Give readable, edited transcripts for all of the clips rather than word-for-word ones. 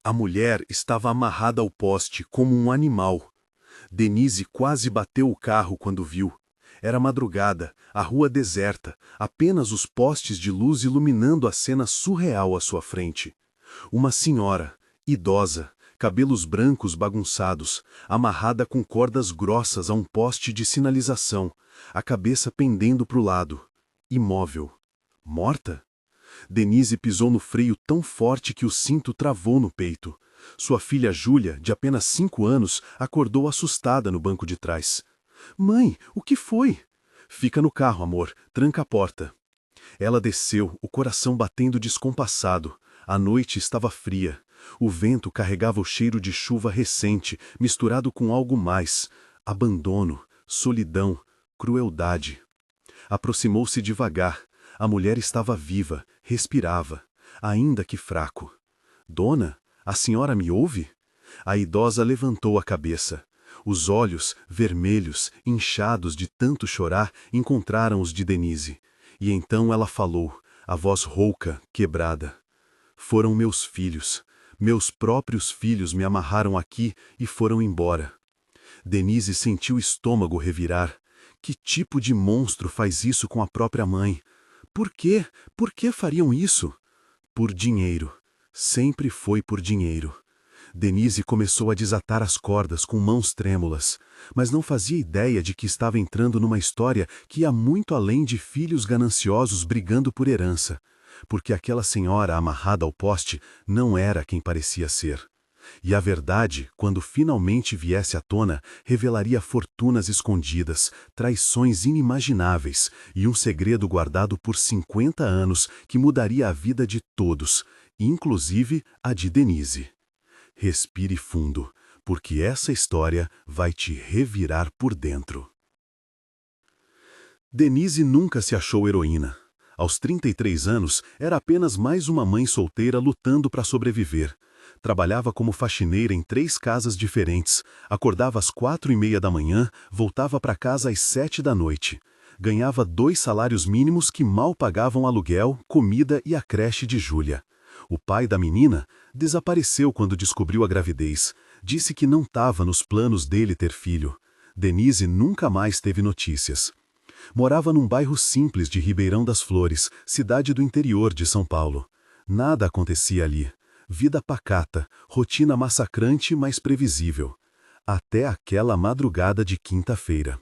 A mulher estava amarrada ao poste como um animal. Denise quase bateu o carro quando viu. Era madrugada, a rua deserta, apenas os postes de luz iluminando a cena surreal à sua frente. Uma senhora, idosa, cabelos brancos bagunçados, amarrada com cordas grossas a um poste de sinalização, a cabeça pendendo para o lado. Imóvel. Morta? Denise pisou no freio tão forte que o cinto travou no peito. Sua filha Júlia, de apenas 5 anos, acordou assustada no banco de trás. Mãe, o que foi? Fica no carro, amor. Tranca a porta. Ela desceu, o coração batendo descompassado. A noite estava fria. O vento carregava o cheiro de chuva recente, misturado com algo mais. Abandono, solidão, crueldade. Aproximou-se devagar. A mulher estava viva, respirava, ainda que fraco. Dona, a senhora me ouve? A idosa levantou a cabeça. Os olhos, vermelhos, inchados de tanto chorar, encontraram os de Denise. E então ela falou, a voz rouca, quebrada. Foram meus filhos. Meus próprios filhos me amarraram aqui e foram embora. Denise sentiu o estômago revirar. Que tipo de monstro faz isso com a própria mãe? Por quê? Por que fariam isso? Por dinheiro. Sempre foi por dinheiro. Denise começou a desatar as cordas com mãos trêmulas, mas não fazia ideia de que estava entrando numa história que ia muito além de filhos gananciosos brigando por herança, porque aquela senhora amarrada ao poste não era quem parecia ser. E a verdade, quando finalmente viesse à tona, revelaria fortunas escondidas, traições inimagináveis e um segredo guardado por 50 anos que mudaria a vida de todos, inclusive a de Denise. Respire fundo, porque essa história vai te revirar por dentro. Denise nunca se achou heroína. Aos 33 anos, era apenas mais uma mãe solteira lutando para sobreviver. Trabalhava como faxineira em 3 casas diferentes, acordava às 4:30 da manhã, voltava para casa às 7 da noite. Ganhava 2 salários mínimos que mal pagavam aluguel, comida e a creche de Júlia. O pai da menina desapareceu quando descobriu a gravidez. Disse que não estava nos planos dele ter filho. Denise nunca mais teve notícias. Morava num bairro simples de Ribeirão das Flores, cidade do interior de São Paulo. Nada acontecia ali. Vida pacata, rotina massacrante, mas previsível. Até aquela madrugada de quinta-feira.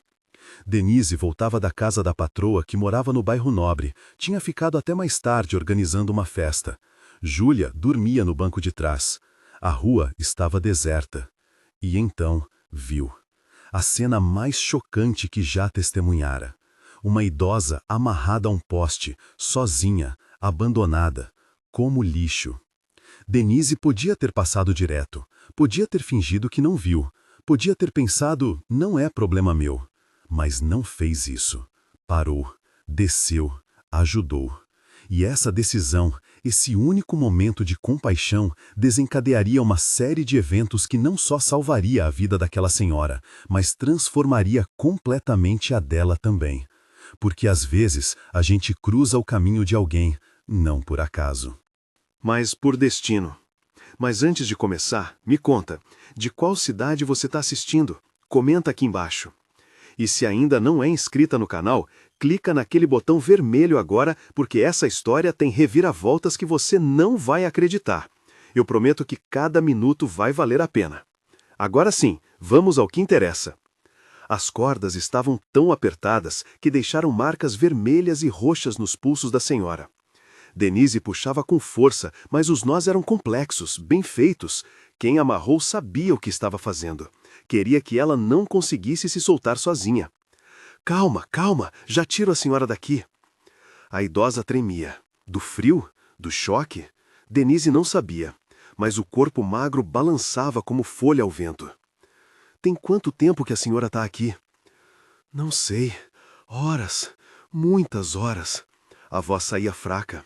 Denise voltava da casa da patroa que morava no bairro Nobre. Tinha ficado até mais tarde organizando uma festa. Júlia dormia no banco de trás. A rua estava deserta. E então viu a cena mais chocante que já testemunhara. Uma idosa amarrada a um poste, sozinha, abandonada, como lixo. Denise podia ter passado direto, podia ter fingido que não viu, podia ter pensado, não é problema meu. Mas não fez isso. Parou, desceu, ajudou. E essa decisão, esse único momento de compaixão, desencadearia uma série de eventos que não só salvaria a vida daquela senhora, mas transformaria completamente a dela também. Porque às vezes a gente cruza o caminho de alguém, não por acaso. Mas por destino. Mas antes de começar, me conta, de qual cidade você está assistindo? Comenta aqui embaixo. E se ainda não é inscrita no canal, clica naquele botão vermelho agora, porque essa história tem reviravoltas que você não vai acreditar. Eu prometo que cada minuto vai valer a pena. Agora sim, vamos ao que interessa. As cordas estavam tão apertadas que deixaram marcas vermelhas e roxas nos pulsos da senhora. Denise puxava com força, mas os nós eram complexos, bem feitos. Quem amarrou sabia o que estava fazendo. Queria que ela não conseguisse se soltar sozinha. Calma, calma, já tiro a senhora daqui. A idosa tremia. Do frio? Do choque? Denise não sabia, mas o corpo magro balançava como folha ao vento. Tem quanto tempo que a senhora está aqui? Não sei. Horas. Muitas horas. A voz saía fraca.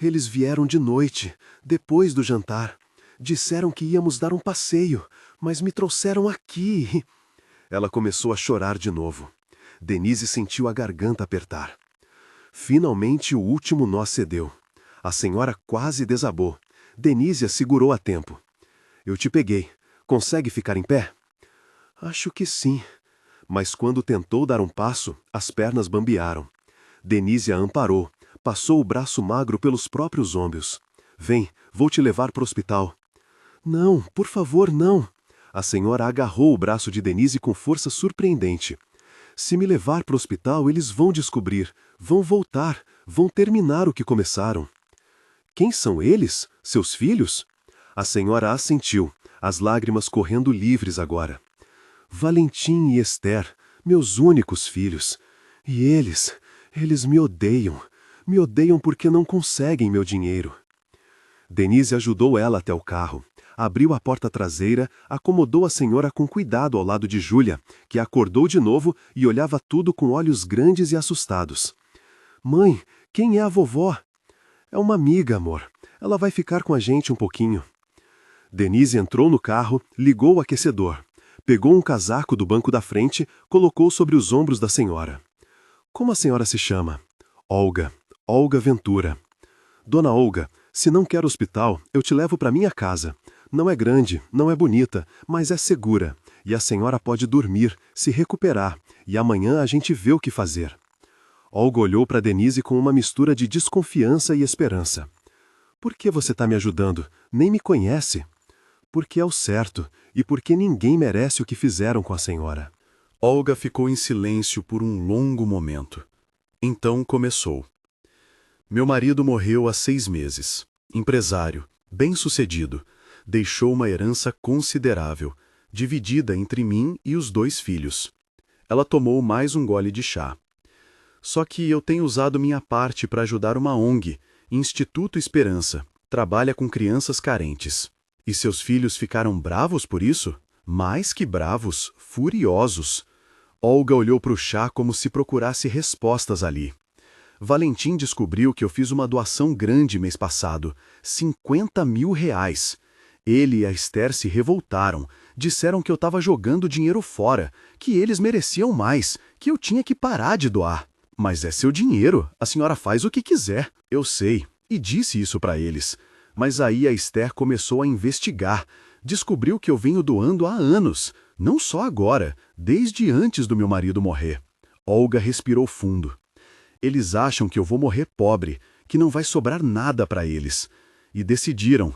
Eles vieram de noite, depois do jantar. Disseram que íamos dar um passeio, mas me trouxeram aqui. Ela começou a chorar de novo. Denise sentiu a garganta apertar. Finalmente o último nó cedeu. A senhora quase desabou. Denise a segurou a tempo. Eu te peguei. Consegue ficar em pé? Acho que sim. Mas quando tentou dar um passo, as pernas bambearam. Denise a amparou, passou o braço magro pelos próprios ombros. Vem, vou te levar para o hospital. Não, por favor, não. A senhora agarrou o braço de Denise com força surpreendente. Se me levar para o hospital, eles vão descobrir, vão voltar, vão terminar o que começaram. Quem são eles? Seus filhos? A senhora assentiu, as lágrimas correndo livres agora. Valentim e Esther, meus únicos filhos. E eles me odeiam. Me odeiam porque não conseguem meu dinheiro. Denise ajudou ela até o carro. Abriu a porta traseira, acomodou a senhora com cuidado ao lado de Júlia, que acordou de novo e olhava tudo com olhos grandes e assustados. Mãe, quem é a vovó? É uma amiga, amor. Ela vai ficar com a gente um pouquinho. Denise entrou no carro, ligou o aquecedor. Pegou um casaco do banco da frente, colocou sobre os ombros da senhora. Como a senhora se chama? Olga. Olga Ventura. Dona Olga, se não quer hospital, eu te levo para minha casa. Não é grande, não é bonita, mas é segura. E a senhora pode dormir, se recuperar, e amanhã a gente vê o que fazer. Olga olhou para Denise com uma mistura de desconfiança e esperança. Por que você está me ajudando? Nem me conhece. Porque é o certo, e porque ninguém merece o que fizeram com a senhora. Olga ficou em silêncio por um longo momento. Então começou. Meu marido morreu há 6 meses. Empresário, bem-sucedido. Deixou uma herança considerável, dividida entre mim e os 2 filhos. Ela tomou mais um gole de chá. Só que eu tenho usado minha parte para ajudar uma ONG, Instituto Esperança. Trabalha com crianças carentes. E seus filhos ficaram bravos por isso? Mais que bravos, furiosos. Olga olhou para o chá como se procurasse respostas ali. Valentim descobriu que eu fiz uma doação grande mês passado, R$50 mil. Ele e a Esther se revoltaram, disseram que eu estava jogando dinheiro fora, que eles mereciam mais, que eu tinha que parar de doar. Mas é seu dinheiro, a senhora faz o que quiser. Eu sei, e disse isso para eles. Mas aí a Esther começou a investigar, descobriu que eu venho doando há anos, não só agora, desde antes do meu marido morrer. Olga respirou fundo. Eles acham que eu vou morrer pobre, que não vai sobrar nada para eles. E decidiram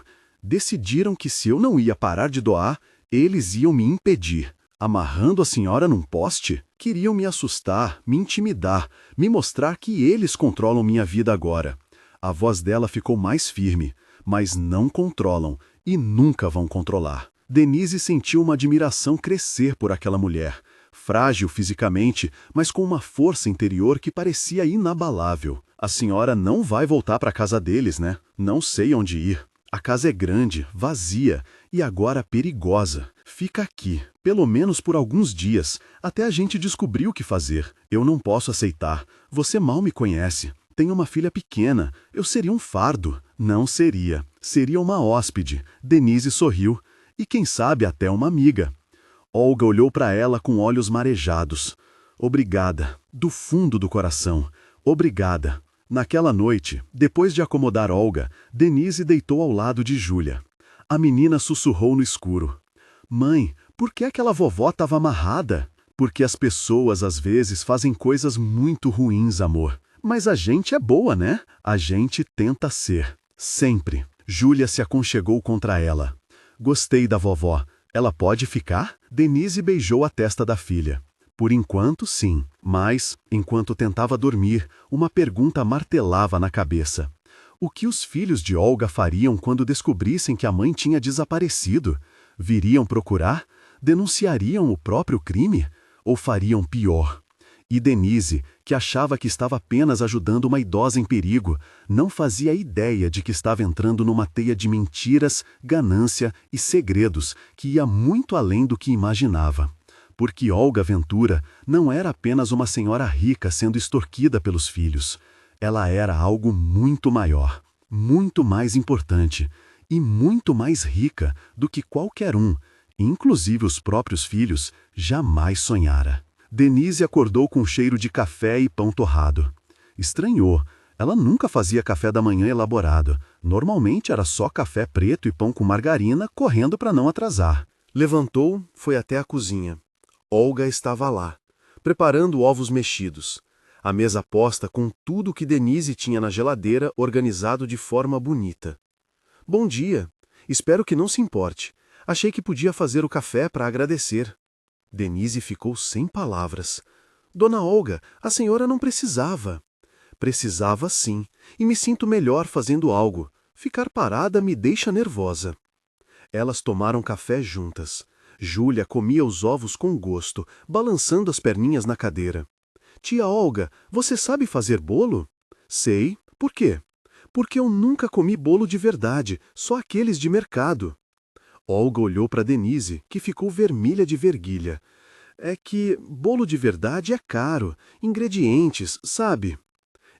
que se eu não ia parar de doar, eles iam me impedir. Amarrando a senhora num poste, queriam me assustar, me intimidar, me mostrar que eles controlam minha vida agora. A voz dela ficou mais firme, mas não controlam e nunca vão controlar. Denise sentiu uma admiração crescer por aquela mulher, frágil fisicamente, mas com uma força interior que parecia inabalável. A senhora não vai voltar para a casa deles, né? Não sei onde ir. A casa é grande, vazia e agora perigosa. Fica aqui, pelo menos por alguns dias, até a gente descobrir o que fazer. Eu não posso aceitar. Você mal me conhece. Tenho uma filha pequena. Eu seria um fardo. Não seria. Seria uma hóspede. Denise sorriu. E quem sabe até uma amiga. Olga olhou para ela com olhos marejados. Obrigada. Do fundo do coração. Obrigada. Naquela noite, depois de acomodar Olga, Denise deitou ao lado de Júlia. A menina sussurrou no escuro. Mãe, por que aquela vovó estava amarrada? Porque as pessoas às vezes fazem coisas muito ruins, amor. Mas a gente é boa, né? A gente tenta ser. Sempre. Júlia se aconchegou contra ela. Gostei da vovó. Ela pode ficar? Denise beijou a testa da filha. Por enquanto, sim. Mas, enquanto tentava dormir, uma pergunta martelava na cabeça. O que os filhos de Olga fariam quando descobrissem que a mãe tinha desaparecido? Viriam procurar? Denunciariam o próprio crime? Ou fariam pior? E Denise, que achava que estava apenas ajudando uma idosa em perigo, não fazia ideia de que estava entrando numa teia de mentiras, ganância e segredos que ia muito além do que imaginava. Porque Olga Ventura não era apenas uma senhora rica sendo extorquida pelos filhos. Ela era algo muito maior, muito mais importante e muito mais rica do que qualquer um, inclusive os próprios filhos, jamais sonhara. Denise acordou com cheiro de café e pão torrado. Estranhou. Ela nunca fazia café da manhã elaborado, Normalmente era só café preto e pão com margarina, correndo para não atrasar. Levantou, foi até a cozinha. Olga estava lá, preparando ovos mexidos. A mesa posta com tudo que Denise tinha na geladeira organizado de forma bonita. Bom dia. Espero que não se importe. Achei que podia fazer o café para agradecer. Denise ficou sem palavras. Dona Olga, a senhora não precisava. Precisava sim, e me sinto melhor fazendo algo. Ficar parada me deixa nervosa. Elas tomaram café juntas. Júlia comia os ovos com gosto, balançando as perninhas na cadeira. Tia Olga, você sabe fazer bolo? Sei. Por quê? Porque eu nunca comi bolo de verdade, só aqueles de mercado. Olga olhou para Denise, que ficou vermelha de verguilha. É que bolo de verdade é caro, ingredientes, sabe?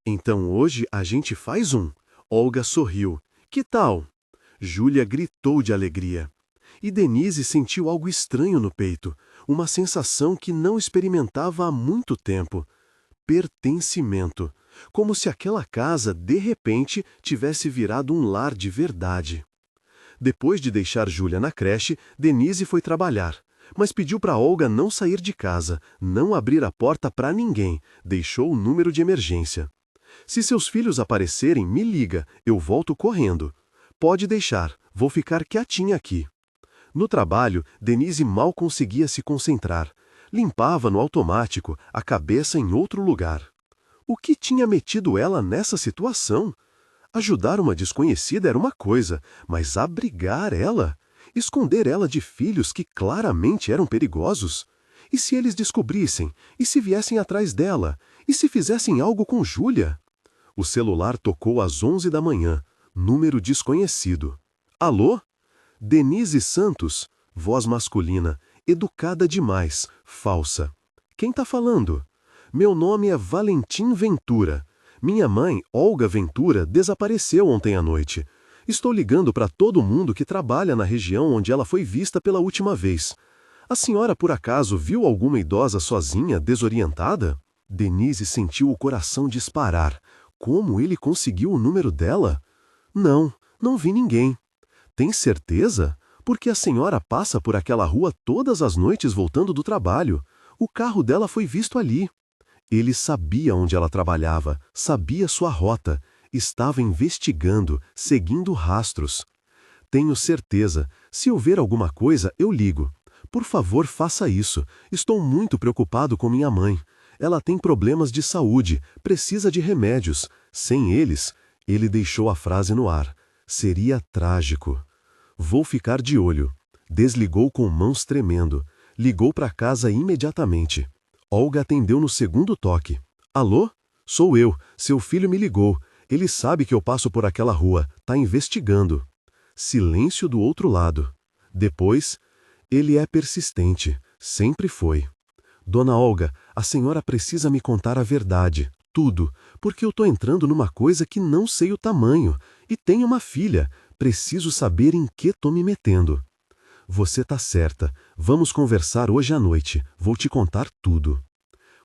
Então hoje a gente faz um. Olga sorriu. Que tal? Júlia gritou de alegria. E Denise sentiu algo estranho no peito, uma sensação que não experimentava há muito tempo. Pertencimento. Como se aquela casa, de repente, tivesse virado um lar de verdade. Depois de deixar Júlia na creche, Denise foi trabalhar, mas pediu para Olga não sair de casa, não abrir a porta para ninguém, deixou o número de emergência. Se seus filhos aparecerem, me liga, eu volto correndo. Pode deixar, vou ficar quietinha aqui. No trabalho, Denise mal conseguia se concentrar. Limpava no automático, a cabeça em outro lugar. O que tinha metido ela nessa situação? Ajudar uma desconhecida era uma coisa, mas abrigar ela? Esconder ela de filhos que claramente eram perigosos? E se eles descobrissem? E se viessem atrás dela? E se fizessem algo com Júlia? O celular tocou às 11 da manhã. Número desconhecido. Alô? Denise Santos, voz masculina, educada demais, falsa. Quem tá falando? Meu nome é Valentim Ventura. Minha mãe, Olga Ventura, desapareceu ontem à noite. Estou ligando para todo mundo que trabalha na região onde ela foi vista pela última vez. A senhora, por acaso, viu alguma idosa sozinha, desorientada? Denise sentiu o coração disparar. Como ele conseguiu o número dela? Não, não vi ninguém. Tem certeza? Porque a senhora passa por aquela rua todas as noites voltando do trabalho. O carro dela foi visto ali. Ele sabia onde ela trabalhava, sabia sua rota, estava investigando, seguindo rastros. Tenho certeza, se eu ver alguma coisa, eu ligo. Por favor, faça isso. Estou muito preocupado com minha mãe. Ela tem problemas de saúde, precisa de remédios. Sem eles, ele deixou a frase no ar. Seria trágico. Vou ficar de olho. Desligou com mãos tremendo. Ligou para casa imediatamente. Olga atendeu no segundo toque. Alô? Sou eu. Seu filho me ligou. Ele sabe que eu passo por aquela rua. Tá investigando. Silêncio do outro lado. Depois, ele é persistente. Sempre foi. Dona Olga, a senhora precisa me contar a verdade. Tudo. Porque eu tô entrando numa coisa que não sei o tamanho. E tenho uma filha. Preciso saber em que tô me metendo. Você tá certa. Vamos conversar hoje à noite. Vou te contar tudo.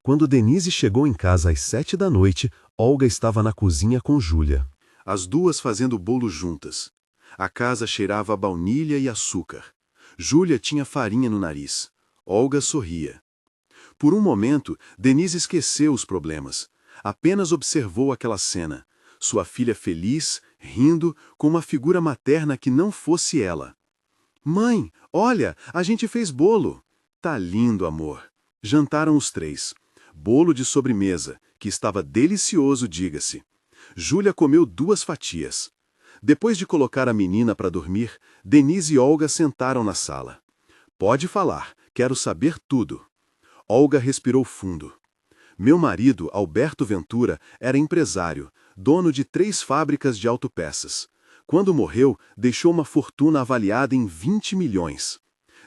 Quando Denise chegou em casa às 7 da noite, Olga estava na cozinha com Júlia. As duas fazendo bolo juntas. A casa cheirava a baunilha e açúcar. Júlia tinha farinha no nariz. Olga sorria. Por um momento, Denise esqueceu os problemas. Apenas observou aquela cena. Sua filha feliz, rindo, com uma figura materna que não fosse ela. Mãe, olha, a gente fez bolo. Tá lindo, amor. Jantaram os três. Bolo de sobremesa, que estava delicioso, diga-se. Júlia comeu 2 fatias. Depois de colocar a menina para dormir, Denise e Olga sentaram na sala. Pode falar, quero saber tudo. Olga respirou fundo. Meu marido, Alberto Ventura, era empresário, dono de 3 fábricas de autopeças. Quando morreu, deixou uma fortuna avaliada em 20 milhões.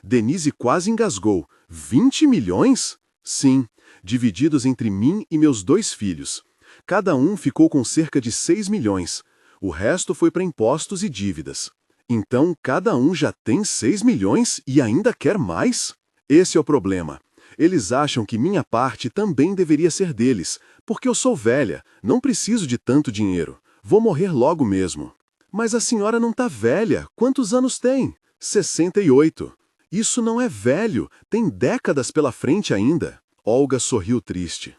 Denise quase engasgou. 20 milhões? Sim, divididos entre mim e meus 2 filhos. Cada um ficou com cerca de 6 milhões. O resto foi para impostos e dívidas. Então, cada um já tem 6 milhões e ainda quer mais? Esse é o problema. Eles acham que minha parte também deveria ser deles, porque eu sou velha, não preciso de tanto dinheiro. Vou morrer logo mesmo. Mas a senhora não tá velha. Quantos anos tem? 68. Isso não é velho. Tem décadas pela frente ainda. Olga sorriu triste.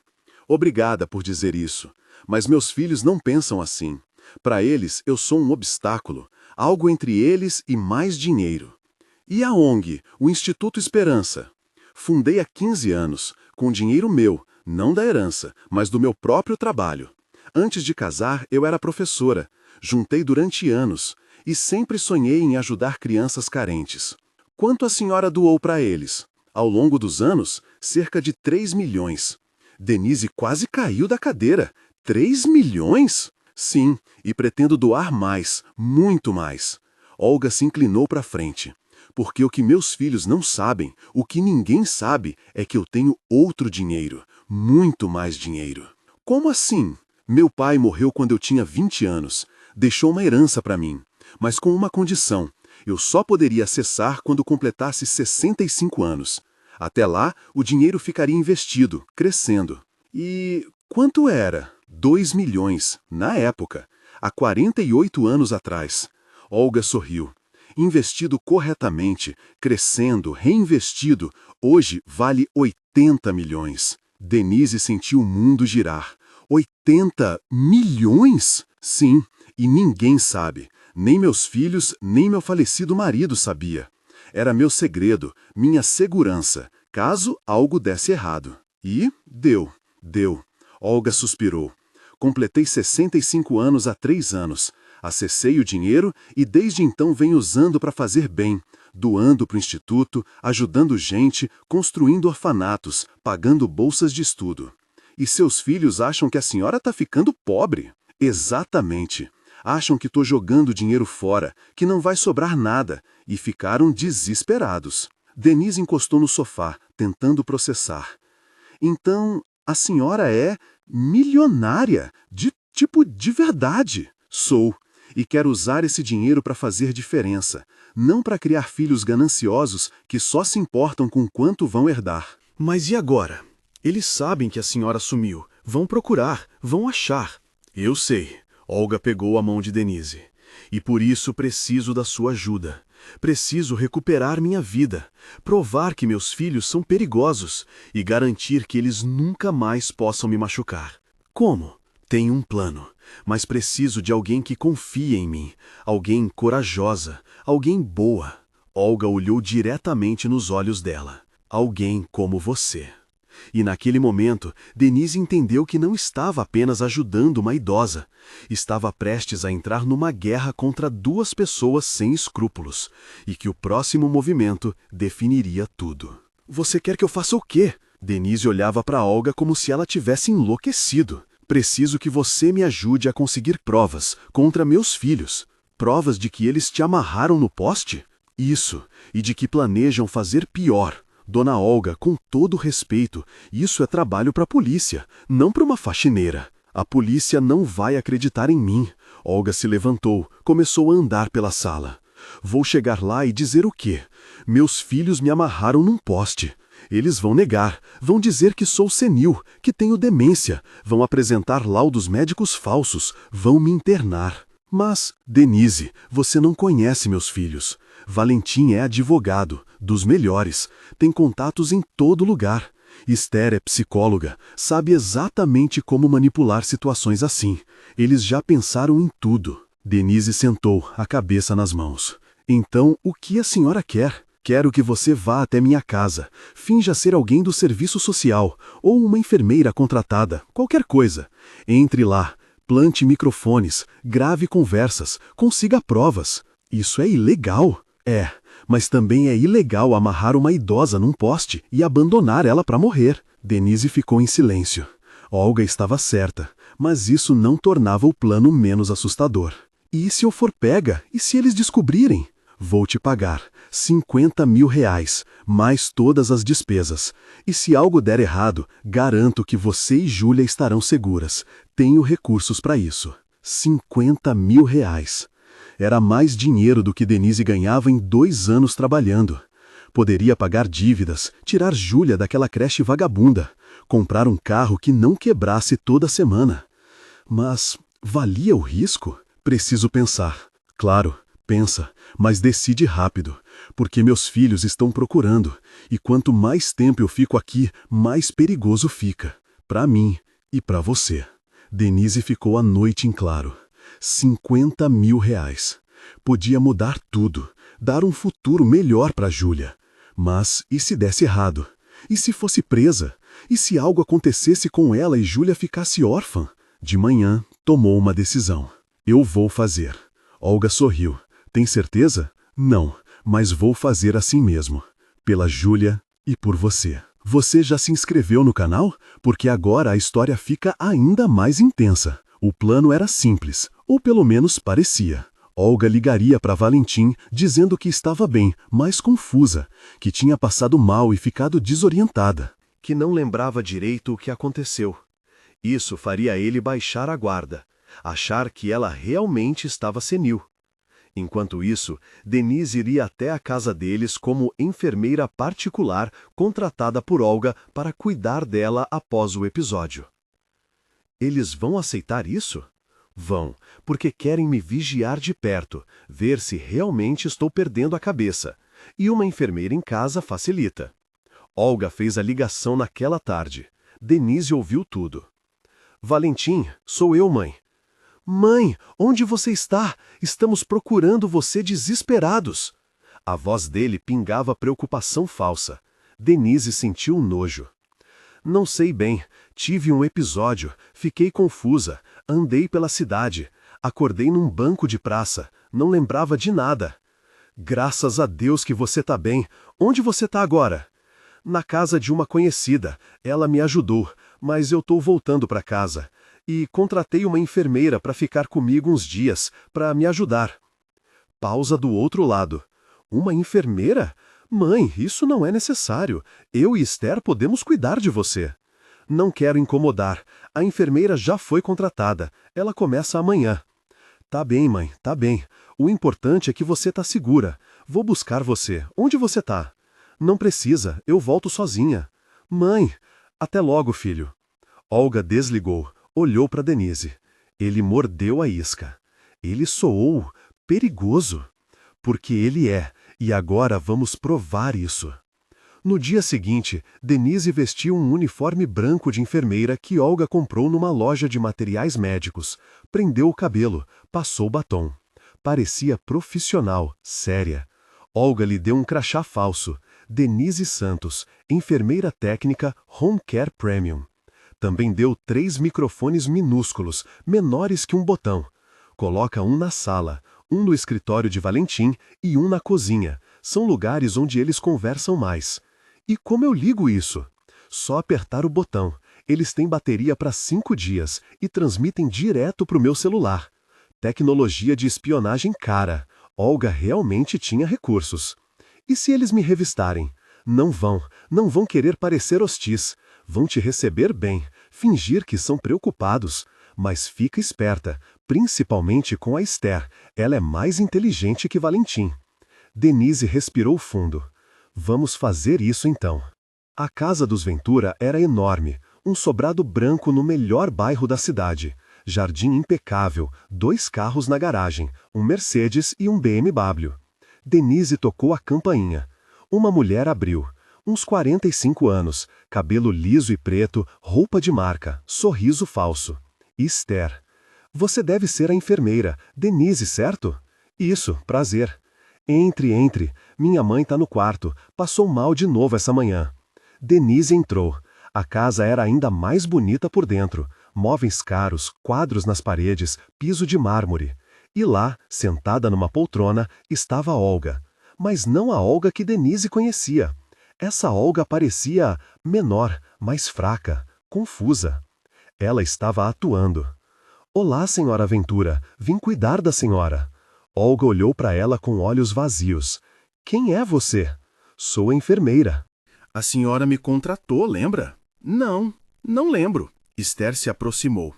Obrigada por dizer isso. Mas meus filhos não pensam assim. Para eles, eu sou um obstáculo. Algo entre eles e mais dinheiro. E a ONG, o Instituto Esperança? Fundei há 15 anos, com dinheiro meu, não da herança, mas do meu próprio trabalho. Antes de casar, eu era professora. Juntei durante anos e sempre sonhei em ajudar crianças carentes. Quanto a senhora doou para eles? Ao longo dos anos, cerca de 3 milhões. Denise quase caiu da cadeira. 3 milhões? Sim, e pretendo doar mais, muito mais. Olga se inclinou para frente. Porque o que meus filhos não sabem, o que ninguém sabe, é que eu tenho outro dinheiro, muito mais dinheiro. Como assim? Meu pai morreu quando eu tinha 20 anos. Deixou uma herança para mim, mas com uma condição. Eu só poderia acessar quando completasse 65 anos. Até lá, o dinheiro ficaria investido, crescendo. E quanto era? 2 milhões, na época, há 48 anos atrás. Olga sorriu. Investido corretamente, crescendo, reinvestido, hoje vale 80 milhões. Denise sentiu o mundo girar. 80 milhões? Sim, e ninguém sabe. Nem meus filhos, nem meu falecido marido sabia. Era meu segredo, minha segurança, caso algo desse errado. E deu. Olga suspirou. Completei 65 anos há 3 anos. Acessei o dinheiro e desde então venho usando para fazer bem, doando para o instituto, ajudando gente, construindo orfanatos, pagando bolsas de estudo. E seus filhos acham que a senhora está ficando pobre? Exatamente. Acham que estou jogando dinheiro fora, que não vai sobrar nada, e ficaram desesperados. Denise encostou no sofá, tentando processar. Então, a senhora é milionária, de verdade. Sou. E quero usar esse dinheiro para fazer diferença, não para criar filhos gananciosos que só se importam com quanto vão herdar. Mas e agora? Eles sabem que a senhora sumiu. Vão procurar, vão achar. Eu sei. Olga pegou a mão de Denise. E por isso preciso da sua ajuda. Preciso recuperar minha vida, provar que meus filhos são perigosos e garantir que eles nunca mais possam me machucar. Como? Tenho um plano, mas preciso de alguém que confie em mim, alguém corajosa, alguém boa. Olga olhou diretamente nos olhos dela. Alguém como você. E naquele momento, Denise entendeu que não estava apenas ajudando uma idosa. Estava prestes a entrar numa guerra contra 2 pessoas sem escrúpulos, e que o próximo movimento definiria tudo. Você quer que eu faça o quê? Denise olhava para Olga como se ela tivesse enlouquecido. Preciso que você me ajude a conseguir provas contra meus filhos. Provas de que eles te amarraram no poste? Isso, e de que planejam fazer pior. Dona Olga, com todo respeito, isso é trabalho para a polícia, não para uma faxineira. A polícia não vai acreditar em mim. Olga se levantou, começou a andar pela sala. Vou chegar lá e dizer o quê? Meus filhos me amarraram num poste. Eles vão negar, vão dizer que sou senil, que tenho demência, vão apresentar laudos médicos falsos, vão me internar. Mas, Denise, você não conhece meus filhos. Valentim é advogado, dos melhores, tem contatos em todo lugar. Esther é psicóloga, sabe exatamente como manipular situações assim. Eles já pensaram em tudo. Denise sentou, a cabeça nas mãos. Então, o que a senhora quer? Quero que você vá até minha casa, finja ser alguém do serviço social, ou uma enfermeira contratada, qualquer coisa. Entre lá, plante microfones, grave conversas, consiga provas. Isso é ilegal? É, mas também é ilegal amarrar uma idosa num poste e abandonar ela para morrer. Denise ficou em silêncio. Olga estava certa, mas isso não tornava o plano menos assustador. E se eu for pega? E se eles descobrirem? Vou te pagar 50 mil reais, mais todas as despesas. E se algo der errado, garanto que você e Júlia estarão seguras. Tenho recursos para isso. 50 mil reais. Era mais dinheiro do que Denise ganhava em 2 anos trabalhando. Poderia pagar dívidas, tirar Júlia daquela creche vagabunda, comprar um carro que não quebrasse toda semana. Mas valia o risco? Preciso pensar. Claro, pensa, mas decide rápido, porque meus filhos estão procurando, e quanto mais tempo eu fico aqui, mais perigoso fica, para mim e para você. Denise ficou a noite em claro. 50 mil reais. Podia mudar tudo, dar um futuro melhor para Júlia. Mas e se desse errado? E se fosse presa? E se algo acontecesse com ela e Júlia ficasse órfã? De manhã, tomou uma decisão. Eu vou fazer. Olga sorriu. Tem certeza? Não, mas vou fazer assim mesmo. Pela Júlia e por você. Você já se inscreveu no canal? Porque agora a história fica ainda mais intensa. O plano era simples, ou pelo menos parecia. Olga ligaria para Valentim dizendo que estava bem, mas confusa, que tinha passado mal e ficado desorientada, Que não lembrava direito o que aconteceu. Isso faria ele baixar a guarda, achar que ela realmente estava senil. Enquanto isso, Denise iria até a casa deles como enfermeira particular contratada por Olga para cuidar dela após o episódio. Eles vão aceitar isso? Vão, porque querem me vigiar de perto, ver se realmente estou perdendo a cabeça. E uma enfermeira em casa facilita. Olga fez a ligação naquela tarde. Denise ouviu tudo. Valentim, sou eu, mãe. Mãe, onde você está? Estamos procurando você desesperados. A voz dele pingava preocupação falsa. Denise sentiu um nojo. Não sei bem. Tive um episódio. Fiquei confusa. Andei pela cidade. Acordei num banco de praça. Não lembrava de nada. Graças a Deus que você está bem. Onde você está agora? Na casa de uma conhecida. Ela me ajudou, mas eu estou voltando para casa. E contratei uma enfermeira para ficar comigo uns dias, para me ajudar. Pausa do outro lado. Uma enfermeira? Mãe, isso não é necessário. Eu e Esther podemos cuidar de você. Não quero incomodar. A enfermeira já foi contratada. Ela começa amanhã. Tá bem, mãe, tá bem. O importante é que você tá segura. Vou buscar você. Onde você tá? Não precisa, eu volto sozinha. Mãe, até logo, filho. Olga desligou. Olhou para Denise. Ele mordeu a isca. Ele soou perigoso. Porque ele é, e agora vamos provar isso. No dia seguinte, Denise vestiu um uniforme branco de enfermeira que Olga comprou numa loja de materiais médicos. Prendeu o cabelo, passou batom. Parecia profissional, séria. Olga lhe deu um crachá falso. Denise Santos, enfermeira técnica Home Care Premium. Também deu 3 microfones minúsculos, menores que um botão. Coloca um na sala, um no escritório de Valentim e um na cozinha. São lugares onde eles conversam mais. E como eu ligo isso? Só apertar o botão. Eles têm bateria para 5 dias e transmitem direto para o meu celular. Tecnologia de espionagem cara. Olga realmente tinha recursos. E se eles me revistarem? Não vão querer parecer hostis. Vão te receber bem, fingir que são preocupados. Mas fica esperta, principalmente com a Esther. Ela é mais inteligente que Valentim. Denise respirou fundo. Vamos fazer isso então. A casa dos Ventura era enorme, um sobrado branco no melhor bairro da cidade. Jardim impecável, 2 carros na garagem, um Mercedes e um BMW. Denise tocou a campainha. Uma mulher abriu. Uns 45 anos, cabelo liso e preto, roupa de marca, sorriso falso. Esther. Você deve ser a enfermeira, Denise, certo? Isso, prazer. Entre. Minha mãe tá no quarto. Passou mal de novo essa manhã. Denise entrou. A casa era ainda mais bonita por dentro. Móveis caros, quadros nas paredes, piso de mármore. E lá, sentada numa poltrona, estava Olga. Mas não a Olga que Denise conhecia. Essa Olga parecia menor, mais fraca, confusa. Ela estava atuando. Olá, senhora Ventura. Vim cuidar da senhora. Olga olhou para ela com olhos vazios. Quem é você? Sou a enfermeira. A senhora me contratou, lembra? Não lembro. Esther se aproximou.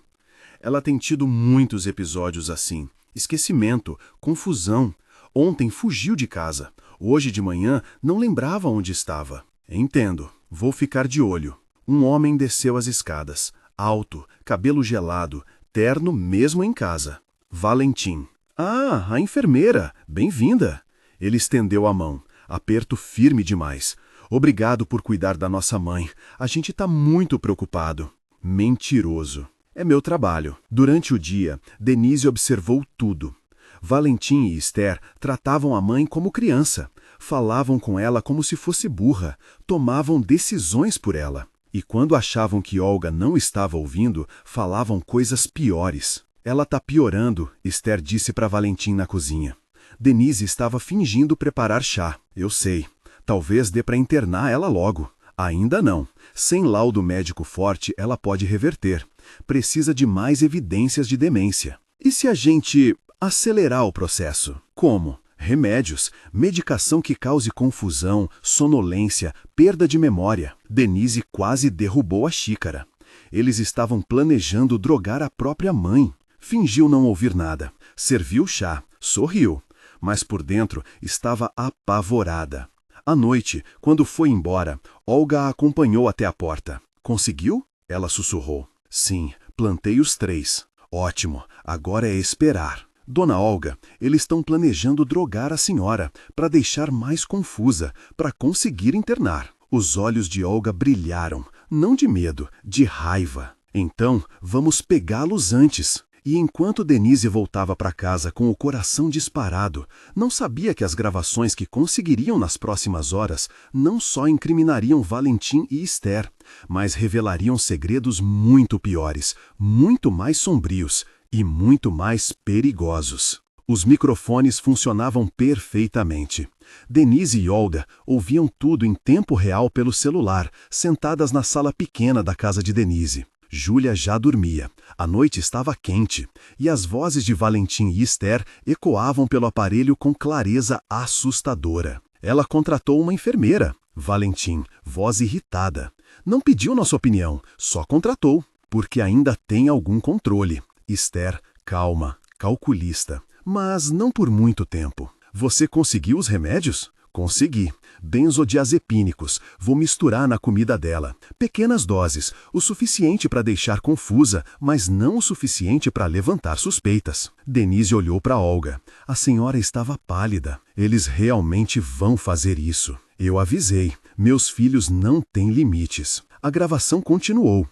Ela tem tido muitos episódios assim. Esquecimento, confusão. Ontem fugiu de casa. Hoje de manhã não lembrava onde estava. Entendo. Vou ficar de olho. Um homem desceu as escadas. Alto, cabelo gelado, terno mesmo em casa. Valentim. Ah, a enfermeira! Bem-vinda! Ele estendeu a mão. Aperto firme demais. Obrigado por cuidar da nossa mãe. A gente está muito preocupado. Mentiroso. É meu trabalho. Durante o dia, Denise observou tudo. Valentim e Esther tratavam a mãe como criança. Falavam com ela como se fosse burra. Tomavam decisões por ela. E quando achavam que Olga não estava ouvindo, falavam coisas piores. Ela está piorando, Esther disse para Valentim na cozinha. Denise estava fingindo preparar chá. Eu sei. Talvez dê para internar ela logo. Ainda não. Sem laudo médico forte, ela pode reverter. Precisa de mais evidências de demência. E se a gente acelerar o processo? Como? Remédios, medicação que cause confusão, sonolência, perda de memória. Denise quase derrubou a xícara. Eles estavam planejando drogar a própria mãe. Fingiu não ouvir nada. Serviu chá. Sorriu. Mas por dentro estava apavorada. À noite, quando foi embora, Olga a acompanhou até a porta. Conseguiu? Ela sussurrou. Sim, plantei os 3. Ótimo, agora é esperar. Dona Olga, eles estão planejando drogar a senhora, para deixar mais confusa, para conseguir internar. Os olhos de Olga brilharam, não de medo, de raiva. Então, vamos pegá-los antes. E enquanto Denise voltava para casa com o coração disparado, não sabia que as gravações que conseguiriam nas próximas horas não só incriminariam Valentim e Esther, mas revelariam segredos muito piores, muito mais sombrios e muito mais perigosos. Os microfones funcionavam perfeitamente. Denise e Olga ouviam tudo em tempo real pelo celular, sentadas na sala pequena da casa de Denise. Júlia já dormia. A noite estava quente, e as vozes de Valentim e Esther ecoavam pelo aparelho com clareza assustadora. Ela contratou uma enfermeira. Valentim, voz irritada. Não pediu nossa opinião, só contratou, porque ainda tem algum controle. Esther, calma, calculista. Mas não por muito tempo. Você conseguiu os remédios? Consegui. Benzodiazepínicos. Vou misturar na comida dela. Pequenas doses, o suficiente para deixar confusa, mas não o suficiente para levantar suspeitas. Denise olhou para Olga. A senhora estava pálida. Eles realmente vão fazer isso. Eu avisei. Meus filhos não têm limites. A gravação continuou.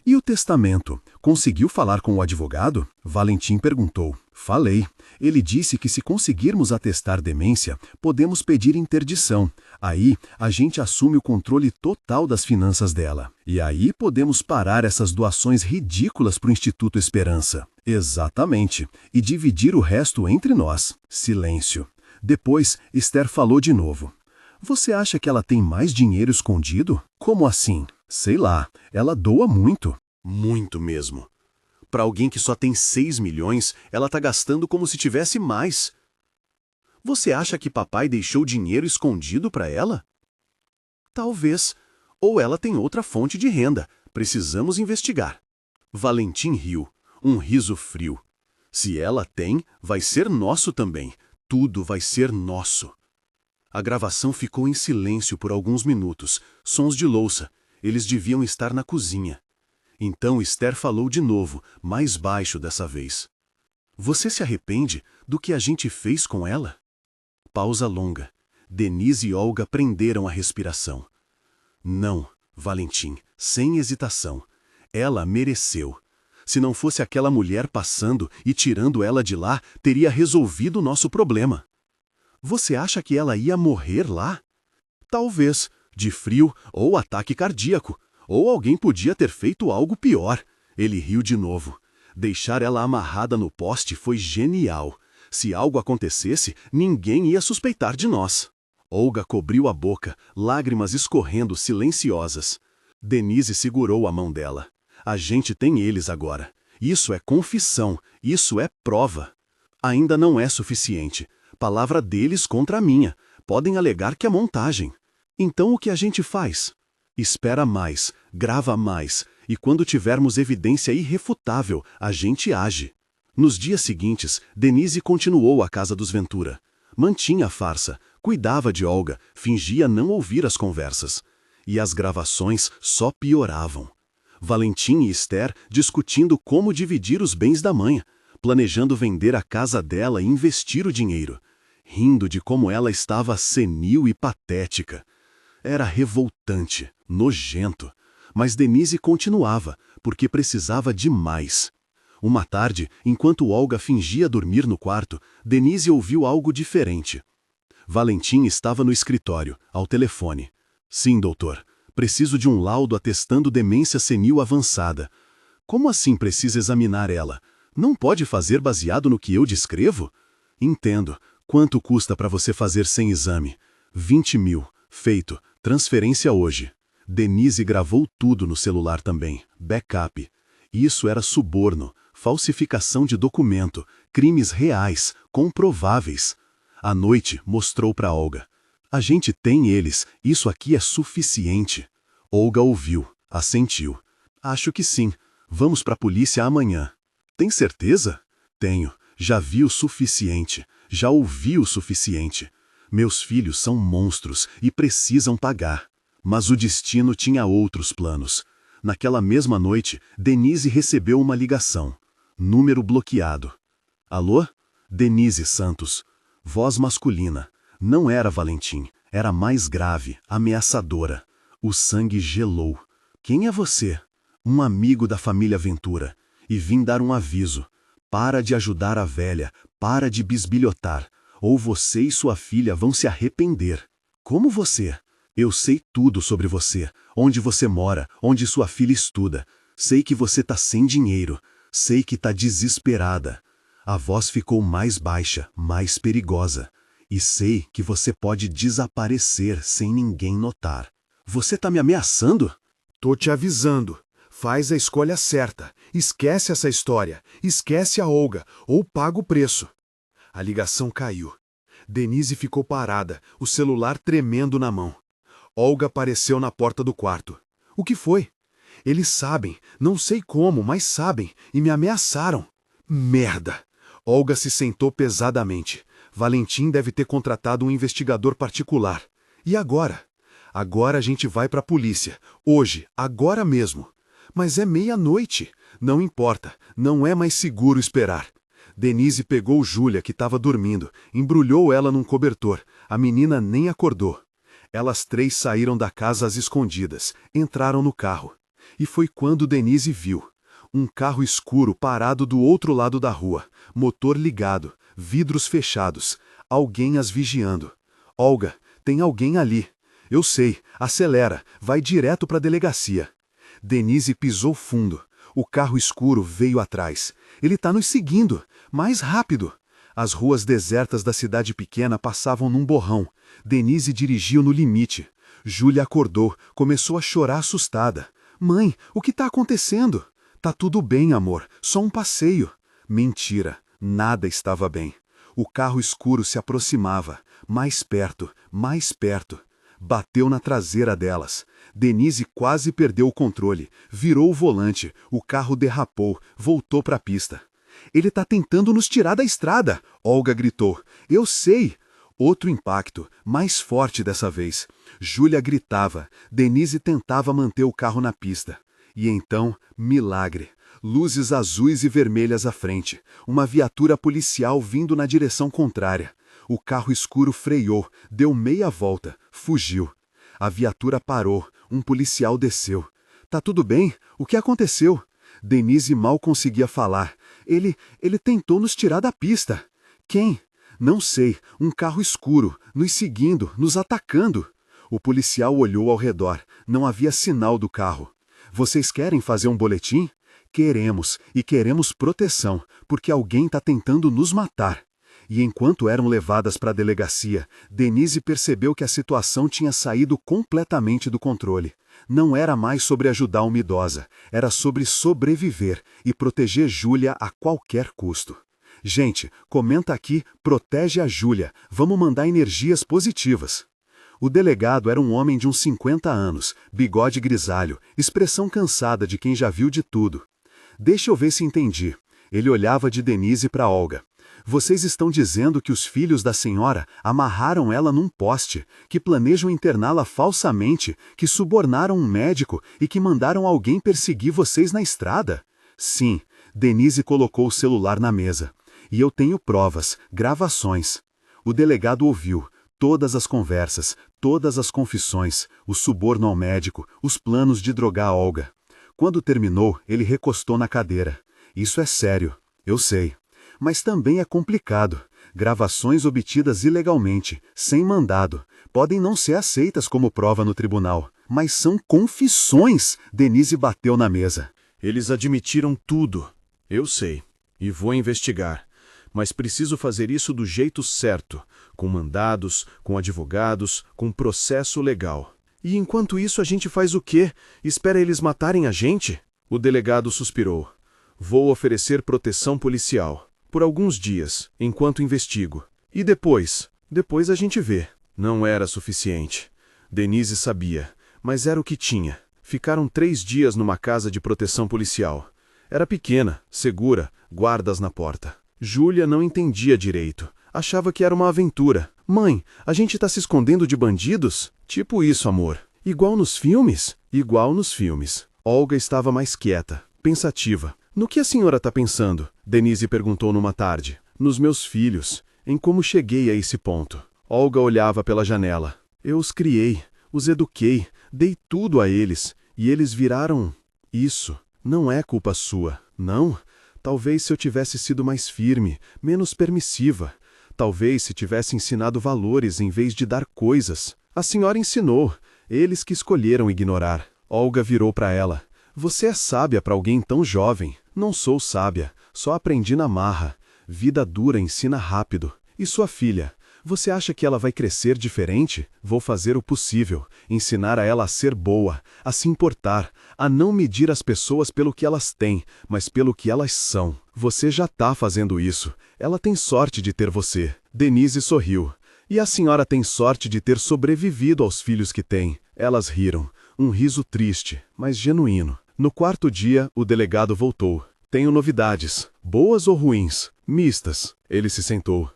E o testamento? Conseguiu falar com o advogado? Valentim perguntou. Falei. Ele disse que se conseguirmos atestar demência, podemos pedir interdição. Aí, a gente assume o controle total das finanças dela. E aí podemos parar essas doações ridículas para o Instituto Esperança. Exatamente. E dividir o resto entre nós. Silêncio. Depois, Esther falou de novo. Você acha que ela tem mais dinheiro escondido? Como assim? Sei lá. Ela doa muito. Muito mesmo. Para alguém que só tem 6 milhões, ela está gastando como se tivesse mais. Você acha que papai deixou dinheiro escondido para ela? Talvez. Ou ela tem outra fonte de renda. Precisamos investigar. Valentim riu. Um riso frio. Se ela tem, vai ser nosso também. Tudo vai ser nosso. A gravação ficou em silêncio por alguns minutos. Sons de louça. Eles deviam estar na cozinha. Então Esther falou de novo, mais baixo dessa vez. Você se arrepende do que a gente fez com ela? Pausa longa. Denise e Olga prenderam a respiração. Não, Valentim, sem hesitação. Ela mereceu. Se não fosse aquela mulher passando e tirando ela de lá, teria resolvido o nosso problema. Você acha que ela ia morrer lá? Talvez, de frio ou ataque cardíaco. Ou alguém podia ter feito algo pior. Ele riu de novo. Deixar ela amarrada no poste foi genial. Se algo acontecesse, ninguém ia suspeitar de nós. Olga cobriu a boca, lágrimas escorrendo silenciosas. Denise segurou a mão dela. A gente tem eles agora. Isso é confissão, isso é prova. Ainda não é suficiente. Palavra deles contra a minha. Podem alegar que é montagem. Então o que a gente faz? Espera mais, grava mais, e quando tivermos evidência irrefutável, a gente age. Nos dias seguintes, Denise continuou a casa dos Ventura. Mantinha a farsa, cuidava de Olga, fingia não ouvir as conversas. E as gravações só pioravam. Valentim e Esther discutindo como dividir os bens da mãe. planejando vender a casa dela e investir o dinheiro, rindo de como ela estava senil e patética. Era revoltante, nojento, mas Denise continuava, porque precisava de mais. Uma tarde, enquanto Olga fingia dormir no quarto, Denise ouviu algo diferente. Valentim estava no escritório, ao telefone. Sim, doutor. Preciso de um laudo atestando demência senil avançada. Como assim precisa examinar ela? Não pode fazer baseado no que eu descrevo? Entendo. Quanto custa para você fazer sem exame? 20 mil. Feito. Transferência hoje. Denise gravou tudo no celular também. Backup. Isso era suborno, falsificação de documento, crimes reais, comprováveis. À noite, mostrou para Olga. A gente tem eles, isso aqui é suficiente. Olga ouviu, assentiu. Acho que sim. Vamos para a polícia amanhã. Tem certeza? Tenho. Já vi o suficiente. Já ouvi o suficiente. Meus filhos são monstros e precisam pagar. Mas o destino tinha outros planos. Naquela mesma noite, Denise recebeu uma ligação. Número bloqueado. Alô? Denise Santos. Voz masculina. Não era Valentim. Era mais grave, ameaçadora. O sangue gelou. Quem é você? Um amigo da família Ventura. E vim dar um aviso. Para de ajudar a velha. Para de bisbilhotar. Ou você e sua filha vão se arrepender. Como você? Eu sei tudo sobre você. Onde você mora, onde sua filha estuda. Sei que você tá sem dinheiro. Sei que tá desesperada. A voz ficou mais baixa, mais perigosa. E sei que você pode desaparecer sem ninguém notar. Você tá me ameaçando? Tô te avisando. Faz a escolha certa. Esquece essa história. Esquece a Olga, ou paga o preço. A ligação caiu. Denise ficou parada, o celular tremendo na mão. Olga apareceu na porta do quarto. O que foi? Eles sabem, não sei como, mas sabem, e me ameaçaram. Merda! Olga se sentou pesadamente. Valentim deve ter contratado um investigador particular. E agora? Agora a gente vai para a polícia. Hoje, agora mesmo. Mas é meia-noite. Não importa, não é mais seguro esperar. Denise pegou Júlia, que estava dormindo, embrulhou ela num cobertor. A menina nem acordou. Elas três saíram da casa às escondidas, entraram no carro. E foi quando Denise viu. Um carro escuro parado do outro lado da rua, motor ligado, vidros fechados, alguém as vigiando. Olga, tem alguém ali. Eu sei, acelera, vai direto para a delegacia. Denise pisou fundo. O carro escuro veio atrás. Ele está nos seguindo, mais rápido. As ruas desertas da cidade pequena passavam num borrão. Denise dirigiu no limite. Júlia acordou, começou a chorar assustada. Mãe, o que está acontecendo? Tá tudo bem, amor, só um passeio. Mentira, nada estava bem. O carro escuro se aproximava, mais perto, mais perto. Bateu na traseira delas. Denise quase perdeu o controle, virou o volante, o carro derrapou, voltou para a pista. Ele está tentando nos tirar da estrada, Olga gritou. Eu sei. Outro impacto, mais forte dessa vez. Júlia gritava, Denise tentava manter o carro na pista. E então, milagre. Luzes azuis e vermelhas à frente. Uma viatura policial vindo na direção contrária. O carro escuro freou, deu meia volta, fugiu. A viatura parou, um policial desceu. Tá tudo bem? O que aconteceu? Denise mal conseguia falar. Ele tentou nos tirar da pista. Quem? Não sei, um carro escuro, nos seguindo, nos atacando. O policial olhou ao redor, não havia sinal do carro. Vocês querem fazer um boletim? Queremos, e queremos proteção, porque alguém está tentando nos matar. E enquanto eram levadas para a delegacia, Denise percebeu que a situação tinha saído completamente do controle. Não era mais sobre ajudar uma idosa, era sobre sobreviver e proteger Júlia a qualquer custo. Gente, comenta aqui, protege a Júlia, vamos mandar energias positivas. O delegado era um homem de uns 50 anos, bigode grisalho, expressão cansada de quem já viu de tudo. Deixa eu ver se entendi. Ele olhava de Denise para Olga. Vocês estão dizendo que os filhos da senhora amarraram ela num poste, que planejam interná-la falsamente, que subornaram um médico e que mandaram alguém perseguir vocês na estrada? Sim, Denise colocou o celular na mesa. E eu tenho provas, gravações. O delegado ouviu todas as conversas, todas as confissões, o suborno ao médico, os planos de drogar a Olga. Quando terminou, ele recostou na cadeira. Isso é sério, eu sei. Mas também é complicado. Gravações obtidas ilegalmente, sem mandado, podem não ser aceitas como prova no tribunal. Mas são confissões! Denise bateu na mesa. Eles admitiram tudo. Eu sei. E vou investigar. Mas preciso fazer isso do jeito certo, com mandados, com advogados, com processo legal. E enquanto isso a gente faz o quê? Espera eles matarem a gente? O delegado suspirou. Vou oferecer proteção policial. Por alguns dias, enquanto investigo. E depois? Depois a gente vê. Não era suficiente. Denise sabia, mas era o que tinha. Ficaram 3 dias numa casa de proteção policial. Era pequena, segura, guardas na porta. Júlia não entendia direito. Achava que era uma aventura. Mãe, a gente tá se escondendo de bandidos? Tipo isso, amor. Igual nos filmes? Igual nos filmes. Olga estava mais quieta, pensativa. No que a senhora tá pensando? Denise perguntou numa tarde. Nos meus filhos. Em como cheguei a esse ponto. Olga olhava pela janela. Eu os criei, os eduquei, dei tudo a eles. E eles viraram isso. Não é culpa sua, não. Talvez se eu tivesse sido mais firme, menos permissiva. Talvez se tivesse ensinado valores em vez de dar coisas. A senhora ensinou. Eles que escolheram ignorar. Olga virou para ela. Você é sábia para alguém tão jovem. Não sou sábia. Só aprendi na marra. Vida dura ensina rápido. E sua filha? Você acha que ela vai crescer diferente? Vou fazer o possível. Ensinar a ela a ser boa, a se importar, a não medir as pessoas pelo que elas têm, mas pelo que elas são. Você já está fazendo isso. Ela tem sorte de ter você. Denise sorriu. E a senhora tem sorte de ter sobrevivido aos filhos que tem. Elas riram. Um riso triste, mas genuíno. No 4º dia, o delegado voltou. Tenho novidades. Boas ou ruins? Mistas. Ele se sentou.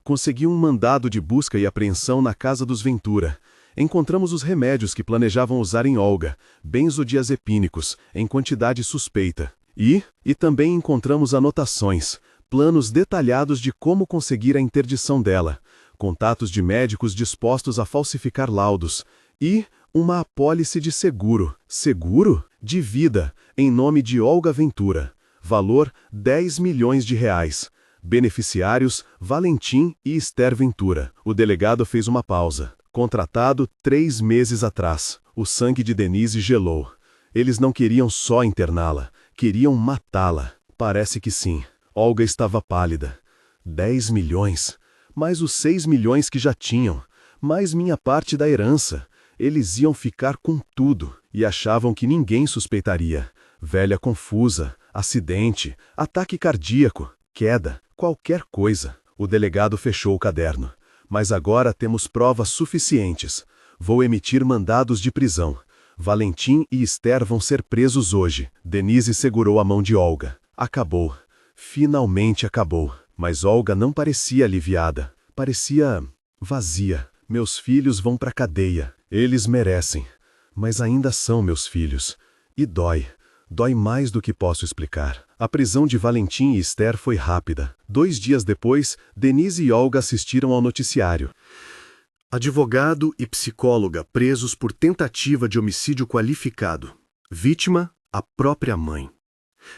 Consegui um mandado de busca e apreensão na casa dos Ventura. Encontramos os remédios que planejavam usar em Olga, benzodiazepínicos, em quantidade suspeita. E também encontramos anotações, planos detalhados de como conseguir a interdição dela, contatos de médicos dispostos a falsificar laudos e uma apólice de seguro. Seguro? De vida, em nome de Olga Ventura. Valor R$10 milhões. Beneficiários, Valentim e Esther Ventura. O delegado fez uma pausa. Contratado 3 meses atrás. O sangue de Denise gelou. Eles não queriam só interná-la, queriam matá-la. Parece que sim. Olga estava pálida. 10 milhões. Mais os 6 milhões que já tinham. Mais minha parte da herança. Eles iam ficar com tudo. E achavam que ninguém suspeitaria. Velha confusa, acidente, ataque cardíaco, queda. Qualquer coisa. O delegado fechou o caderno. Mas agora temos provas suficientes. Vou emitir mandados de prisão. Valentim e Esther vão ser presos hoje. Denise segurou a mão de Olga. Acabou. Finalmente acabou. Mas Olga não parecia aliviada. Parecia vazia. Meus filhos vão para a cadeia. Eles merecem. Mas ainda são meus filhos. E dói. Dói mais do que posso explicar. A prisão de Valentim e Esther foi rápida. 2 dias depois, Denise e Olga assistiram ao noticiário. Advogado e psicóloga presos por tentativa de homicídio qualificado. Vítima, a própria mãe.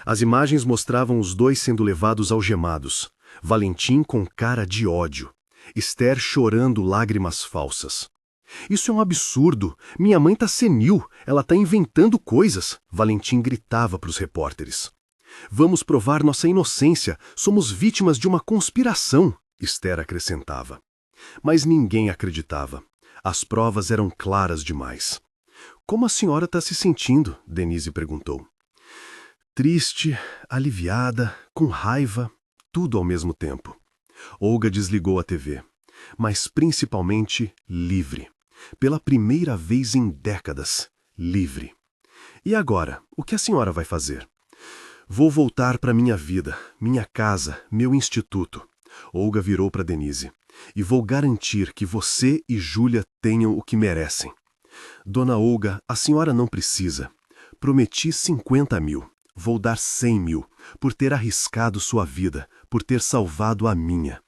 As imagens mostravam os dois sendo levados algemados. Valentim com cara de ódio. Esther chorando lágrimas falsas. Isso é um absurdo. Minha mãe tá senil. Ela tá inventando coisas. Valentim gritava para os repórteres. Vamos provar nossa inocência. Somos vítimas de uma conspiração, Esther acrescentava. Mas ninguém acreditava. As provas eram claras demais. Como a senhora está se sentindo? Denise perguntou. Triste, aliviada, com raiva, tudo ao mesmo tempo. Olga desligou a TV. Mas principalmente livre. Pela primeira vez em décadas, livre. E agora, o que a senhora vai fazer? Vou voltar para minha vida, minha casa, meu instituto. Olga virou para Denise. E vou garantir que você e Júlia tenham o que merecem. Dona Olga, a senhora não precisa. Prometi 50 mil. Vou dar 100 mil, por ter arriscado sua vida, por ter salvado a minha.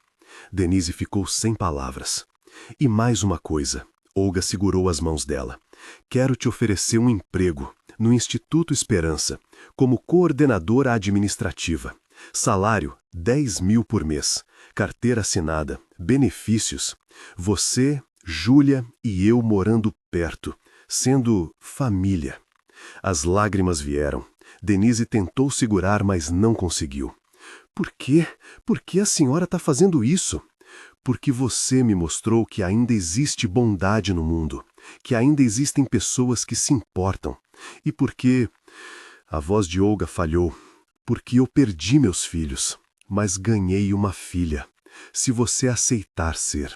Denise ficou sem palavras. E mais uma coisa. Olga segurou as mãos dela. Quero te oferecer um emprego no Instituto Esperança, como coordenadora administrativa. Salário, 10 mil por mês. Carteira assinada, benefícios. Você, Júlia e eu morando perto, sendo família. As lágrimas vieram. Denise tentou segurar, mas não conseguiu. Por quê? Por que a senhora está fazendo isso? Porque você me mostrou que ainda existe bondade no mundo, que ainda existem pessoas que se importam. E porque... A voz de Olga falhou. Porque eu perdi meus filhos, mas ganhei uma filha. Se você aceitar ser.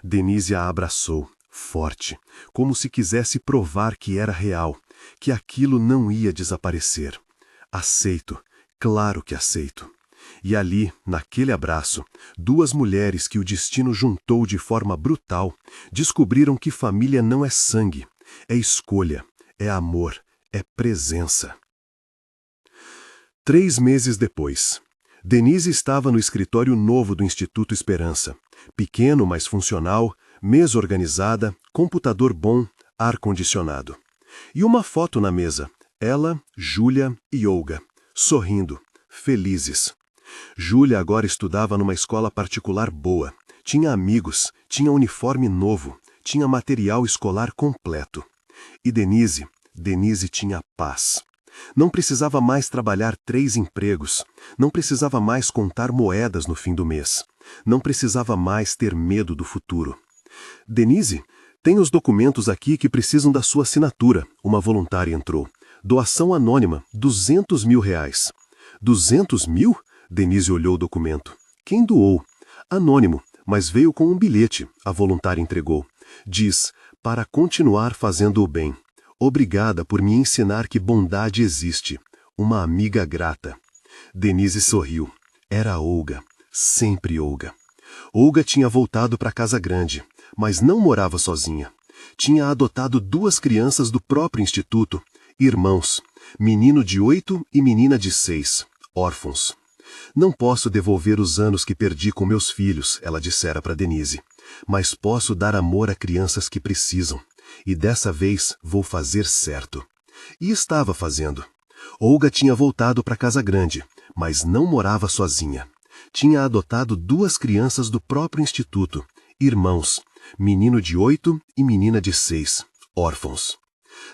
Denise a abraçou, forte, como se quisesse provar que era real, que aquilo não ia desaparecer. Aceito, claro que aceito. E ali, naquele abraço, duas mulheres que o destino juntou de forma brutal, descobriram que família não é sangue, é escolha, é amor, é presença. 3 meses depois, Denise estava no escritório novo do Instituto Esperança. Pequeno, mas funcional, mesa organizada, computador bom, ar-condicionado. E uma foto na mesa, ela, Júlia e Olga, sorrindo, felizes. Júlia agora estudava numa escola particular boa, tinha amigos, tinha uniforme novo, tinha material escolar completo. E Denise tinha paz. Não precisava mais trabalhar 3 empregos, não precisava mais contar moedas no fim do mês, não precisava mais ter medo do futuro. Denise, tem os documentos aqui que precisam da sua assinatura, uma voluntária entrou. Doação anônima, 200 mil reais. 200 mil? Denise olhou o documento. Quem doou? Anônimo, mas veio com um bilhete, a voluntária entregou. Diz, para continuar fazendo o bem. Obrigada por me ensinar que bondade existe. Uma amiga grata. Denise sorriu. Era Olga. Sempre Olga. Olga tinha voltado para Casa Grande, mas não morava sozinha. Tinha adotado 2 crianças do próprio instituto, irmãos, menino de 8 e menina de 6, órfãos. Não posso devolver os anos que perdi com meus filhos, ela dissera para Denise, mas posso dar amor a crianças que precisam. E dessa vez vou fazer certo. E estava fazendo. Olga tinha voltado para Casa Grande, mas não morava sozinha. Tinha adotado 2 crianças do próprio instituto, irmãos, menino de 8 e menina de 6, órfãos.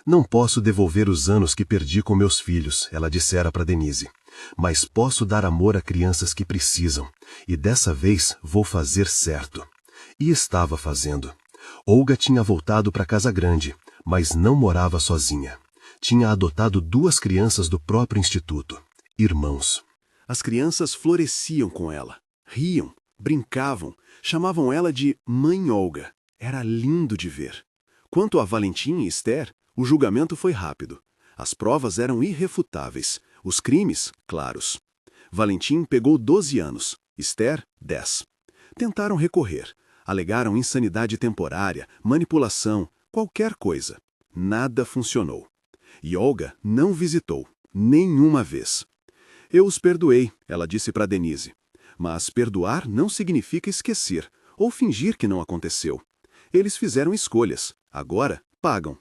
Não posso devolver os anos que perdi com meus filhos, ela dissera para Denise, mas posso dar amor a crianças que precisam, e dessa vez vou fazer certo. E estava fazendo. Olga tinha voltado para Casa Grande, mas não morava sozinha. Tinha adotado 2 crianças do próprio instituto, irmãos. As crianças floresciam com ela, riam, brincavam, chamavam ela de Mãe Olga. Era lindo de ver. Quanto a Valentim e Esther, o julgamento foi rápido. As provas eram irrefutáveis, os crimes, claros. Valentim pegou 12 anos, Esther, 10. Tentaram recorrer. Alegaram insanidade temporária, manipulação, qualquer coisa. Nada funcionou. E Olga não visitou, nenhuma vez. Eu os perdoei, ela disse para Denise. Mas perdoar não significa esquecer, ou fingir que não aconteceu. Eles fizeram escolhas, agora pagam.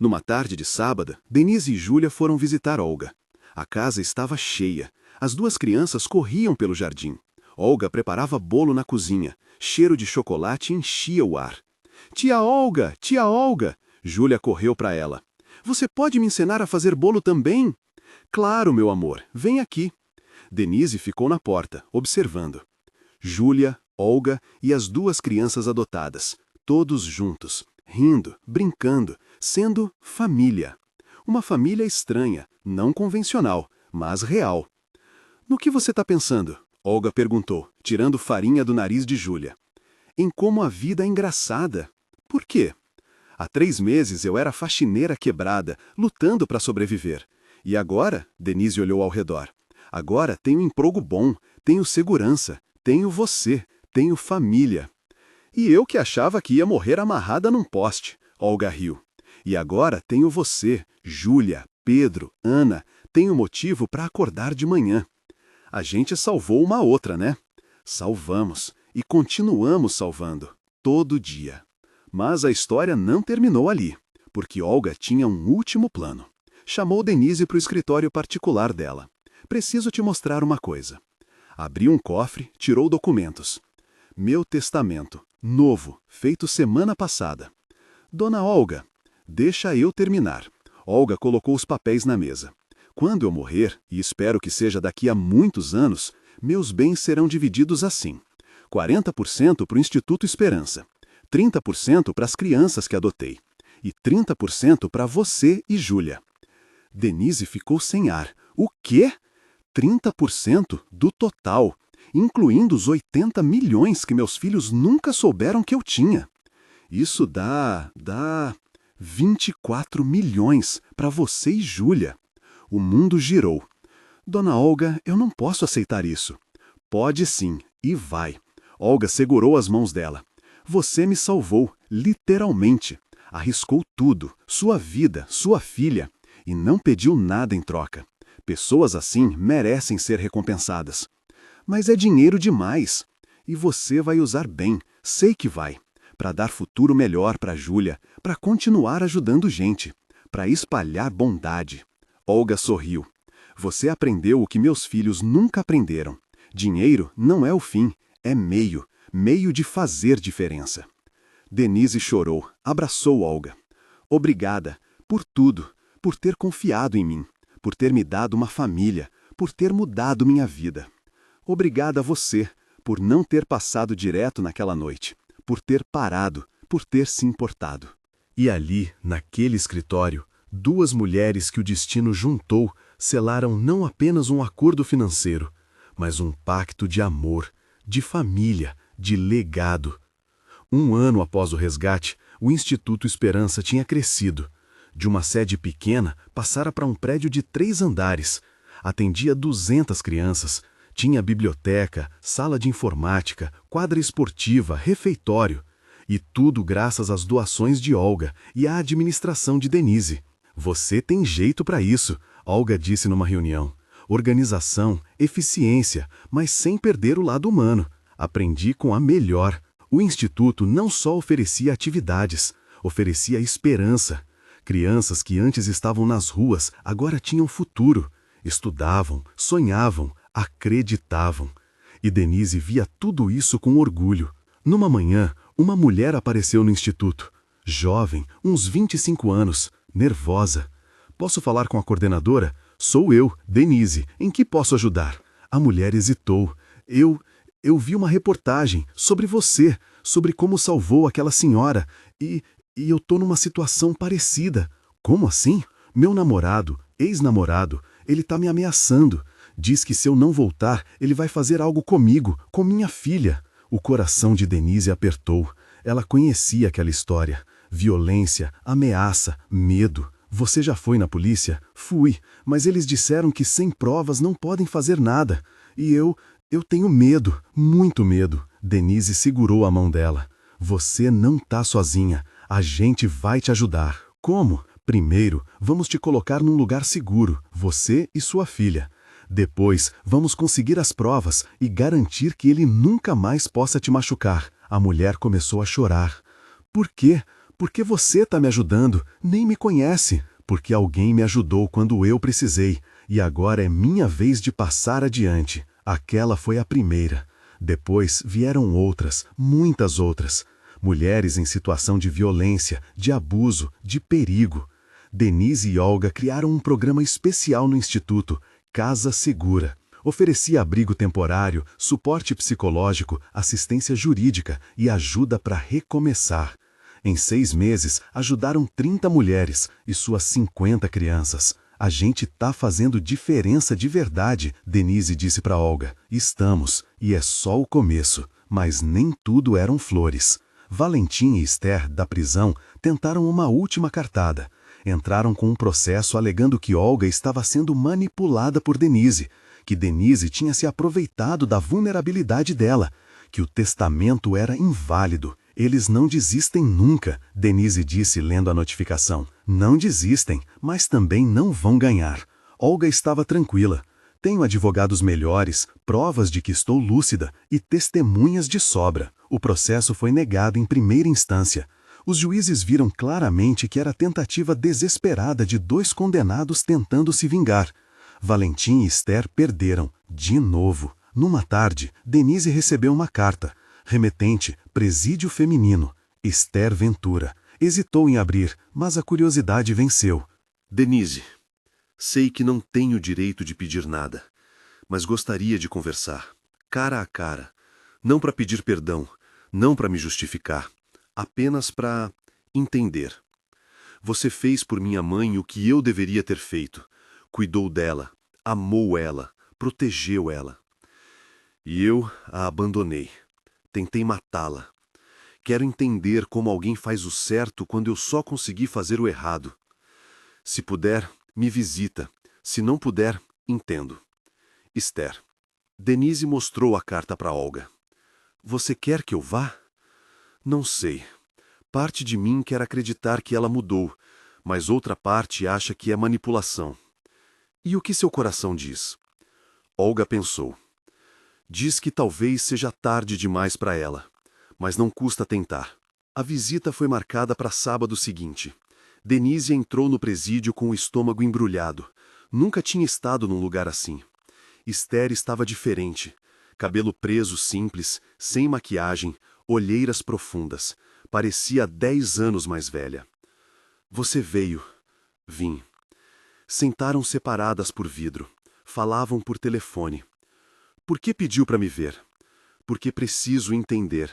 Numa tarde de sábado, Denise e Júlia foram visitar Olga. A casa estava cheia. As 2 crianças corriam pelo jardim. Olga preparava bolo na cozinha. Cheiro de chocolate enchia o ar. Tia Olga! Tia Olga! Júlia correu para ela. Você pode me ensinar a fazer bolo também? Claro, meu amor, vem aqui. Denise ficou na porta, observando. Júlia, Olga e as 2 crianças adotadas, todos juntos, rindo, brincando, sendo família. Uma família estranha, não convencional, mas real. No que você está pensando? Olga perguntou, tirando farinha do nariz de Júlia. Em como a vida é engraçada. Por quê? Há 3 meses eu era faxineira quebrada, lutando para sobreviver. E agora, Denise olhou ao redor, agora tenho emprego bom, tenho segurança, tenho você, tenho família. E eu que achava que ia morrer amarrada num poste, Olga riu. E agora tenho você, Júlia, Pedro, Ana, tenho motivo para acordar de manhã. A gente salvou uma outra, né? Salvamos e continuamos salvando, todo dia. Mas a história não terminou ali, porque Olga tinha um último plano. Chamou Denise para o escritório particular dela. Preciso te mostrar uma coisa. Abriu um cofre, tirou documentos. Meu testamento, novo, feito semana passada. Dona Olga, deixa eu terminar. Olga colocou os papéis na mesa. Quando eu morrer, e espero que seja daqui a muitos anos, meus bens serão divididos assim. 40% para o Instituto Esperança, 30% para as crianças que adotei e 30% para você e Júlia. Denise ficou sem ar. O quê? 30% do total, incluindo os 80 milhões que meus filhos nunca souberam que eu tinha. Isso dá 24 milhões para você e Júlia. O mundo girou. Dona Olga, eu não posso aceitar isso. Pode sim, e vai. Olga segurou as mãos dela. Você me salvou, literalmente. Arriscou tudo, sua vida, sua filha, e não pediu nada em troca. Pessoas assim merecem ser recompensadas. Mas é dinheiro demais. E você vai usar bem, sei que vai. Para dar futuro melhor para Júlia, para continuar ajudando gente, para espalhar bondade. Olga sorriu. Você aprendeu o que meus filhos nunca aprenderam. Dinheiro não é o fim, é meio de fazer diferença. Denise chorou, abraçou Olga. Obrigada por tudo, por ter confiado em mim, por ter me dado uma família, por ter mudado minha vida. Obrigada a você, por não ter passado direto naquela noite, por ter parado, por ter se importado. E ali, naquele escritório, duas mulheres que o destino juntou selaram não apenas um acordo financeiro, mas um pacto de amor, de família, de legado. Um ano após o resgate, o Instituto Esperança tinha crescido. De uma sede pequena, passara para um prédio de 3 andares. Atendia 200 crianças. Tinha biblioteca, sala de informática, quadra esportiva, refeitório. E tudo graças às doações de Olga e à administração de Denise. Você tem jeito para isso, Olga disse numa reunião. Organização, eficiência, mas sem perder o lado humano. Aprendi com a melhor. O Instituto não só oferecia atividades, oferecia esperança. Crianças que antes estavam nas ruas agora tinham futuro. Estudavam, sonhavam, acreditavam. E Denise via tudo isso com orgulho. Numa manhã, uma mulher apareceu no instituto. Jovem, uns 25 anos, nervosa. Posso falar com a coordenadora? Sou eu, Denise. Em que posso ajudar? A mulher hesitou. Eu vi uma reportagem sobre você, sobre como salvou aquela senhora, e eu tô numa situação parecida. Como assim? Meu namorado, ex-namorado, ele tá me ameaçando. Diz que se eu não voltar, ele vai fazer algo comigo, com minha filha. O coração de Denise apertou. Ela conhecia aquela história. Violência, ameaça, medo. Você já foi na polícia? Fui, mas eles disseram que sem provas não podem fazer nada. E eu tenho medo, muito medo. Denise segurou a mão dela. Você não tá sozinha. A gente vai te ajudar. Como? Primeiro, vamos te colocar num lugar seguro, você e sua filha. Depois, vamos conseguir as provas e garantir que ele nunca mais possa te machucar. A mulher começou a chorar. Por quê? Porque você está me ajudando, nem me conhece. Porque alguém me ajudou quando eu precisei, e agora é minha vez de passar adiante. Aquela foi a primeira. Depois vieram outras, muitas outras. Mulheres em situação de violência, de abuso, de perigo. Denise e Olga criaram um programa especial no Instituto, Casa Segura. Oferecia abrigo temporário, suporte psicológico, assistência jurídica e ajuda para recomeçar. Em 6 meses, ajudaram 30 mulheres e suas 50 crianças. A gente tá fazendo diferença de verdade, Denise disse para Olga. Estamos, e é só o começo, mas nem tudo eram flores. Valentim e Esther, da prisão, tentaram uma última cartada. Entraram com um processo alegando que Olga estava sendo manipulada por Denise, que Denise tinha se aproveitado da vulnerabilidade dela, que o testamento era inválido. Eles não desistem nunca, Denise disse lendo a notificação. Não desistem, mas também não vão ganhar. Olga estava tranquila. Tenho advogados melhores, provas de que estou lúcida e testemunhas de sobra. O processo foi negado em primeira instância. Os juízes viram claramente que era tentativa desesperada de 2 condenados tentando se vingar. Valentim e Esther perderam, de novo. Numa tarde, Denise recebeu uma carta. Remetente, presídio feminino. Esther Ventura. Hesitou em abrir, mas a curiosidade venceu. Denise, sei que não tenho direito de pedir nada, mas gostaria de conversar, cara a cara, não para pedir perdão, não para me justificar, apenas para entender. Você fez por minha mãe o que eu deveria ter feito. Cuidou dela, amou ela, protegeu ela. E eu a abandonei. Tentei matá-la. Quero entender como alguém faz o certo quando eu só consegui fazer o errado. Se puder, me visita. Se não puder, entendo. Esther. Denise mostrou a carta para Olga. Você quer que eu vá? Não sei. Parte de mim quer acreditar que ela mudou, mas outra parte acha que é manipulação. E o que seu coração diz? Olga pensou. Diz que talvez seja tarde demais para ela, mas não custa tentar. A visita foi marcada para sábado seguinte. Denise entrou no presídio com o estômago embrulhado. Nunca tinha estado num lugar assim. Esther estava diferente. Cabelo preso simples, sem maquiagem, olheiras profundas. Parecia 10 anos mais velha. Você veio. Vim. Sentaram separadas por vidro. Falavam por telefone. Por que pediu para me ver? Porque preciso entender.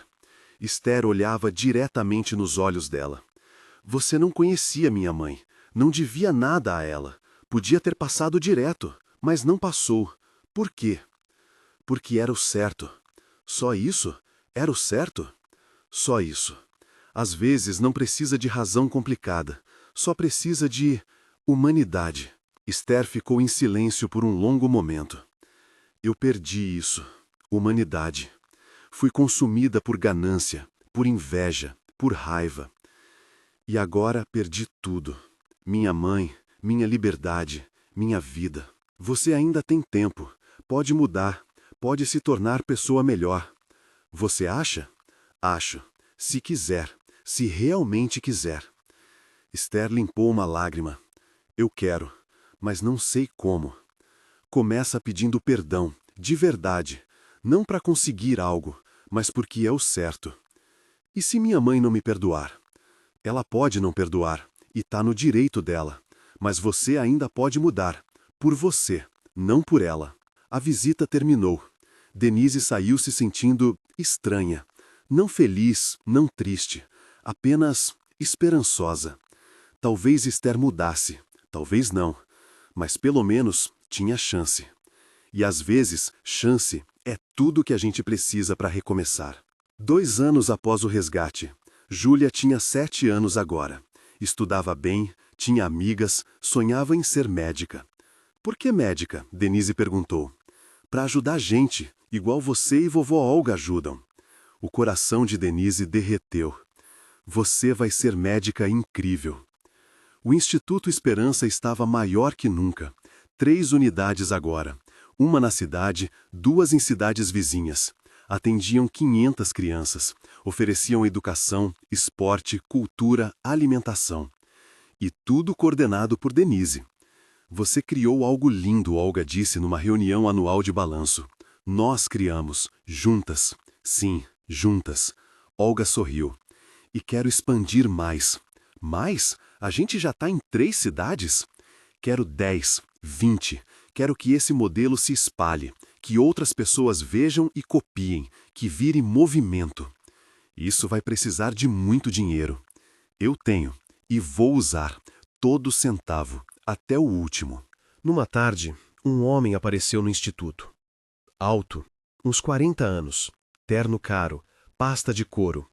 Esther olhava diretamente nos olhos dela. Você não conhecia minha mãe. Não devia nada a ela. Podia ter passado direto, mas não passou. Por quê? Porque era o certo. Só isso? Era o certo? Só isso. Às vezes não precisa de razão complicada. Só precisa de humanidade. Esther ficou em silêncio por um longo momento. Eu perdi isso. Humanidade. Fui consumida por ganância, por inveja, por raiva. E agora perdi tudo. Minha mãe, minha liberdade, minha vida. Você ainda tem tempo. Pode mudar. Pode se tornar pessoa melhor. Você acha? Acho. Se quiser. Se realmente quiser. Esther limpou uma lágrima. Eu quero, mas não sei como. Começa pedindo perdão, de verdade. Não para conseguir algo, mas porque é o certo. E se minha mãe não me perdoar? Ela pode não perdoar, e está no direito dela. Mas você ainda pode mudar. Por você, não por ela. A visita terminou. Denise saiu se sentindo estranha. Não feliz, não triste. Apenas esperançosa. Talvez Esther mudasse. Talvez não. Mas pelo menos tinha chance. E às vezes, chance é tudo que a gente precisa para recomeçar. 2 anos após o resgate, Júlia tinha 7 anos agora. Estudava bem, tinha amigas, sonhava em ser médica. Por que médica? Denise perguntou. Para ajudar a gente, igual você e vovó Olga ajudam. O coração de Denise derreteu. Você vai ser médica incrível. O Instituto Esperança estava maior que nunca. 3 unidades agora. Uma na cidade, 2 em cidades vizinhas. Atendiam 500 crianças. Ofereciam educação, esporte, cultura, alimentação. E tudo coordenado por Denise. Você criou algo lindo, Olga disse numa reunião anual de balanço. Nós criamos, juntas. Sim, juntas. Olga sorriu. E quero expandir mais. Mais? A gente já está em 3 cidades? Quero 10, 20. Quero que esse modelo se espalhe, que outras pessoas vejam e copiem, que vire movimento. Isso vai precisar de muito dinheiro. Eu tenho, e vou usar, todo centavo, até o último. Numa tarde, um homem apareceu no instituto. Alto, uns 40 anos, terno caro, pasta de couro.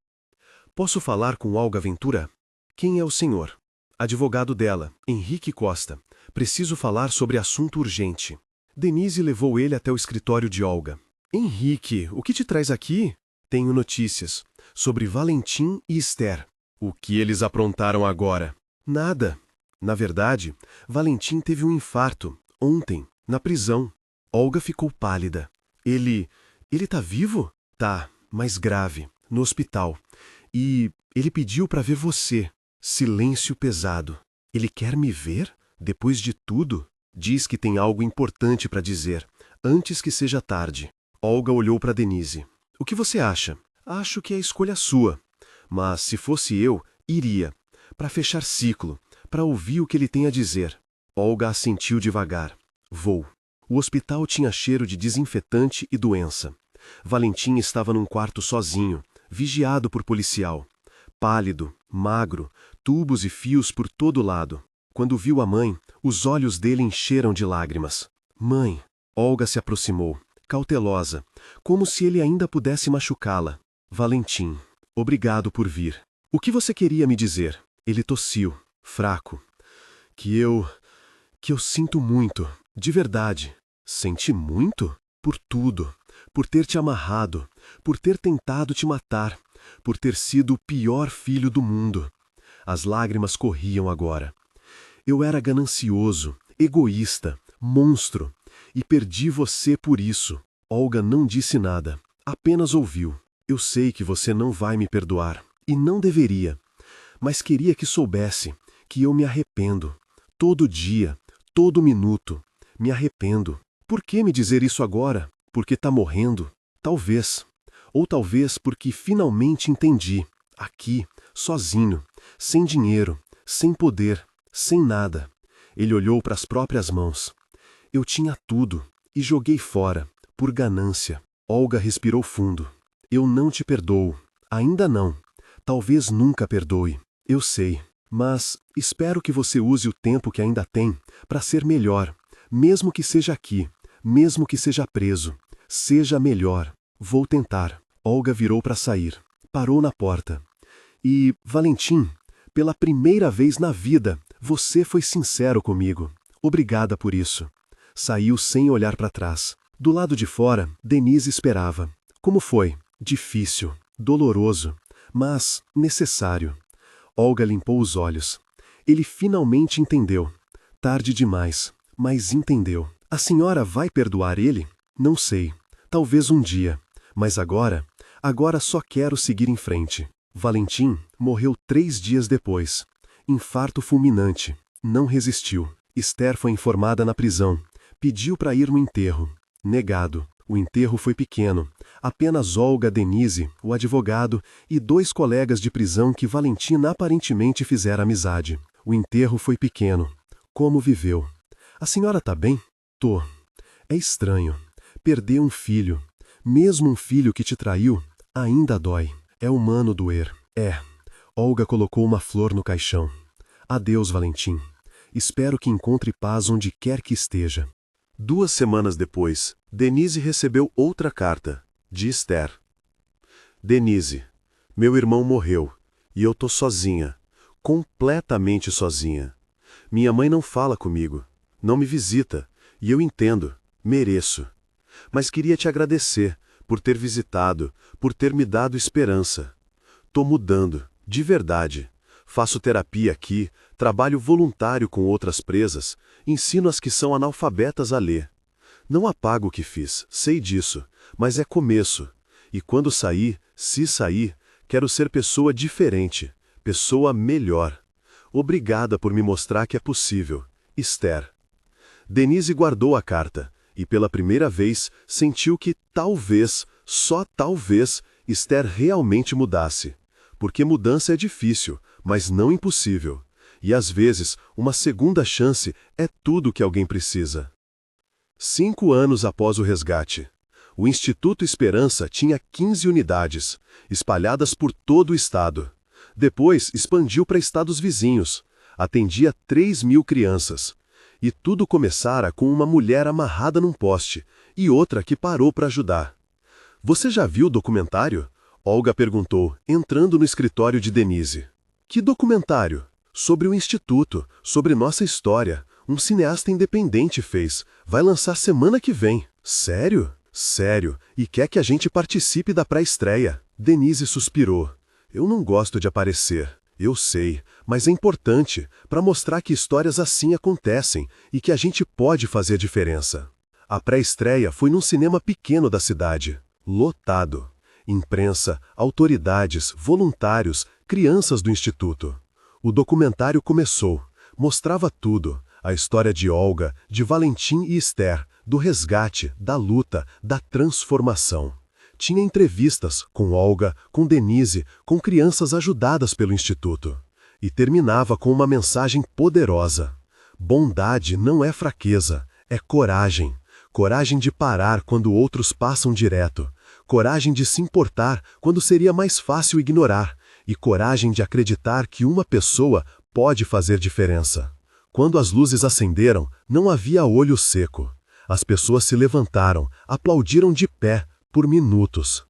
Posso falar com Olga Ventura? Quem é o senhor? Advogado dela, Henrique Costa. Preciso falar sobre assunto urgente. Denise levou ele até o escritório de Olga. Henrique, o que te traz aqui? Tenho notícias. Sobre Valentim e Esther. O que eles aprontaram agora? Nada. Na verdade, Valentim teve um infarto. ontem, na prisão. Olga ficou pálida. Ele tá vivo? Tá, mas grave, no hospital. E ele pediu para ver você. Silêncio pesado. Ele quer me ver? Depois de tudo? Diz que tem algo importante para dizer, antes que seja tarde. Olga olhou para Denise. O que você acha? Acho que é escolha sua. Mas se fosse eu, iria. Para fechar ciclo, para ouvir o que ele tem a dizer. Olga assentiu devagar. Vou. O hospital tinha cheiro de desinfetante e doença. Valentim estava num quarto sozinho, vigiado por policial. Pálido, magro, tubos e fios por todo lado. Quando viu a mãe, os olhos dele encheram de lágrimas. Mãe! Olga se aproximou, cautelosa, como se ele ainda pudesse machucá-la. Valentim, obrigado por vir. O que você queria me dizer? Ele tossiu, fraco. Que eu sinto muito, de verdade. Sente muito? Por tudo. Por ter te amarrado, por ter tentado te matar, por ter sido o pior filho do mundo. As lágrimas corriam agora. Eu era ganancioso, egoísta, monstro, e perdi você por isso. Olga não disse nada, apenas ouviu. Eu sei que você não vai me perdoar, e não deveria, mas queria que soubesse que eu me arrependo. Todo dia, todo minuto, me arrependo. Por que me dizer isso agora? Porque tá morrendo? Talvez. Ou talvez porque finalmente entendi. Aqui, sozinho, sem dinheiro, sem poder, sem nada. Ele olhou para as próprias mãos. Eu tinha tudo e joguei fora, por ganância. Olga respirou fundo. Eu não te perdoo. Ainda não. Talvez nunca perdoe. Eu sei. Mas espero que você use o tempo que ainda tem para ser melhor, mesmo que seja aqui. Mesmo que seja preso, seja melhor. Vou tentar. Olga virou para sair. Parou na porta. E, Valentim, pela primeira vez na vida, você foi sincero comigo. Obrigada por isso. Saiu sem olhar para trás. Do lado de fora, Denise esperava. Como foi? Difícil, doloroso, mas necessário. Olga limpou os olhos. Ele finalmente entendeu. Tarde demais, mas entendeu. A senhora vai perdoar ele? Não sei. Talvez um dia. Mas agora só quero seguir em frente. Valentim morreu 3 dias depois. Infarto fulminante. Não resistiu. Esther foi informada na prisão. Pediu para ir no enterro. Negado. O enterro foi pequeno. Apenas Olga, Denise, o advogado e 2 colegas de prisão que Valentim aparentemente fizera amizade. O enterro foi pequeno. Como viveu? A senhora tá bem? Tô. É estranho. Perder um filho, mesmo um filho que te traiu, ainda dói. É humano doer. É. Olga colocou uma flor no caixão. Adeus, Valentim. Espero que encontre paz onde quer que esteja. 2 semanas depois, Denise recebeu outra carta, de Esther. Denise, meu irmão morreu, e eu tô sozinha, completamente sozinha. Minha mãe não fala comigo, não me visita, e eu entendo, mereço. Mas queria te agradecer por ter visitado, por ter me dado esperança. Tô mudando, de verdade. Faço terapia aqui, trabalho voluntário com outras presas, ensino as que são analfabetas a ler. Não apago o que fiz, sei disso, mas é começo. E quando sair, se sair, quero ser pessoa diferente, pessoa melhor. Obrigada por me mostrar que é possível. Esther. Denise guardou a carta, e pela primeira vez sentiu que talvez, só talvez, Esther realmente mudasse. Porque mudança é difícil, mas não impossível. E às vezes, uma segunda chance é tudo que alguém precisa. 5 anos após o resgate, o Instituto Esperança tinha 15 unidades, espalhadas por todo o estado. Depois expandiu para estados vizinhos. Atendia 3.000 crianças. E tudo começara com uma mulher amarrada num poste e outra que parou para ajudar. Você já viu o documentário? Olga perguntou, entrando no escritório de Denise. Que documentário? Sobre o Instituto, sobre nossa história. Um cineasta independente fez. Vai lançar semana que vem. Sério? Sério. E quer que a gente participe da pré-estreia. Denise suspirou. Eu não gosto de aparecer. Eu sei, mas é importante para mostrar que histórias assim acontecem e que a gente pode fazer diferença. A pré-estreia foi num cinema pequeno da cidade, lotado. Imprensa, autoridades, voluntários, crianças do instituto. O documentário começou, mostrava tudo, a história de Olga, de Valentim e Esther, do resgate, da luta, da transformação. Tinha entrevistas com Olga, com Denise, com crianças ajudadas pelo instituto. E terminava com uma mensagem poderosa. Bondade não é fraqueza, é coragem. Coragem de parar quando outros passam direto. Coragem de se importar quando seria mais fácil ignorar. E coragem de acreditar que uma pessoa pode fazer diferença. Quando as luzes acenderam, não havia olho seco. As pessoas se levantaram, aplaudiram de pé, por minutos.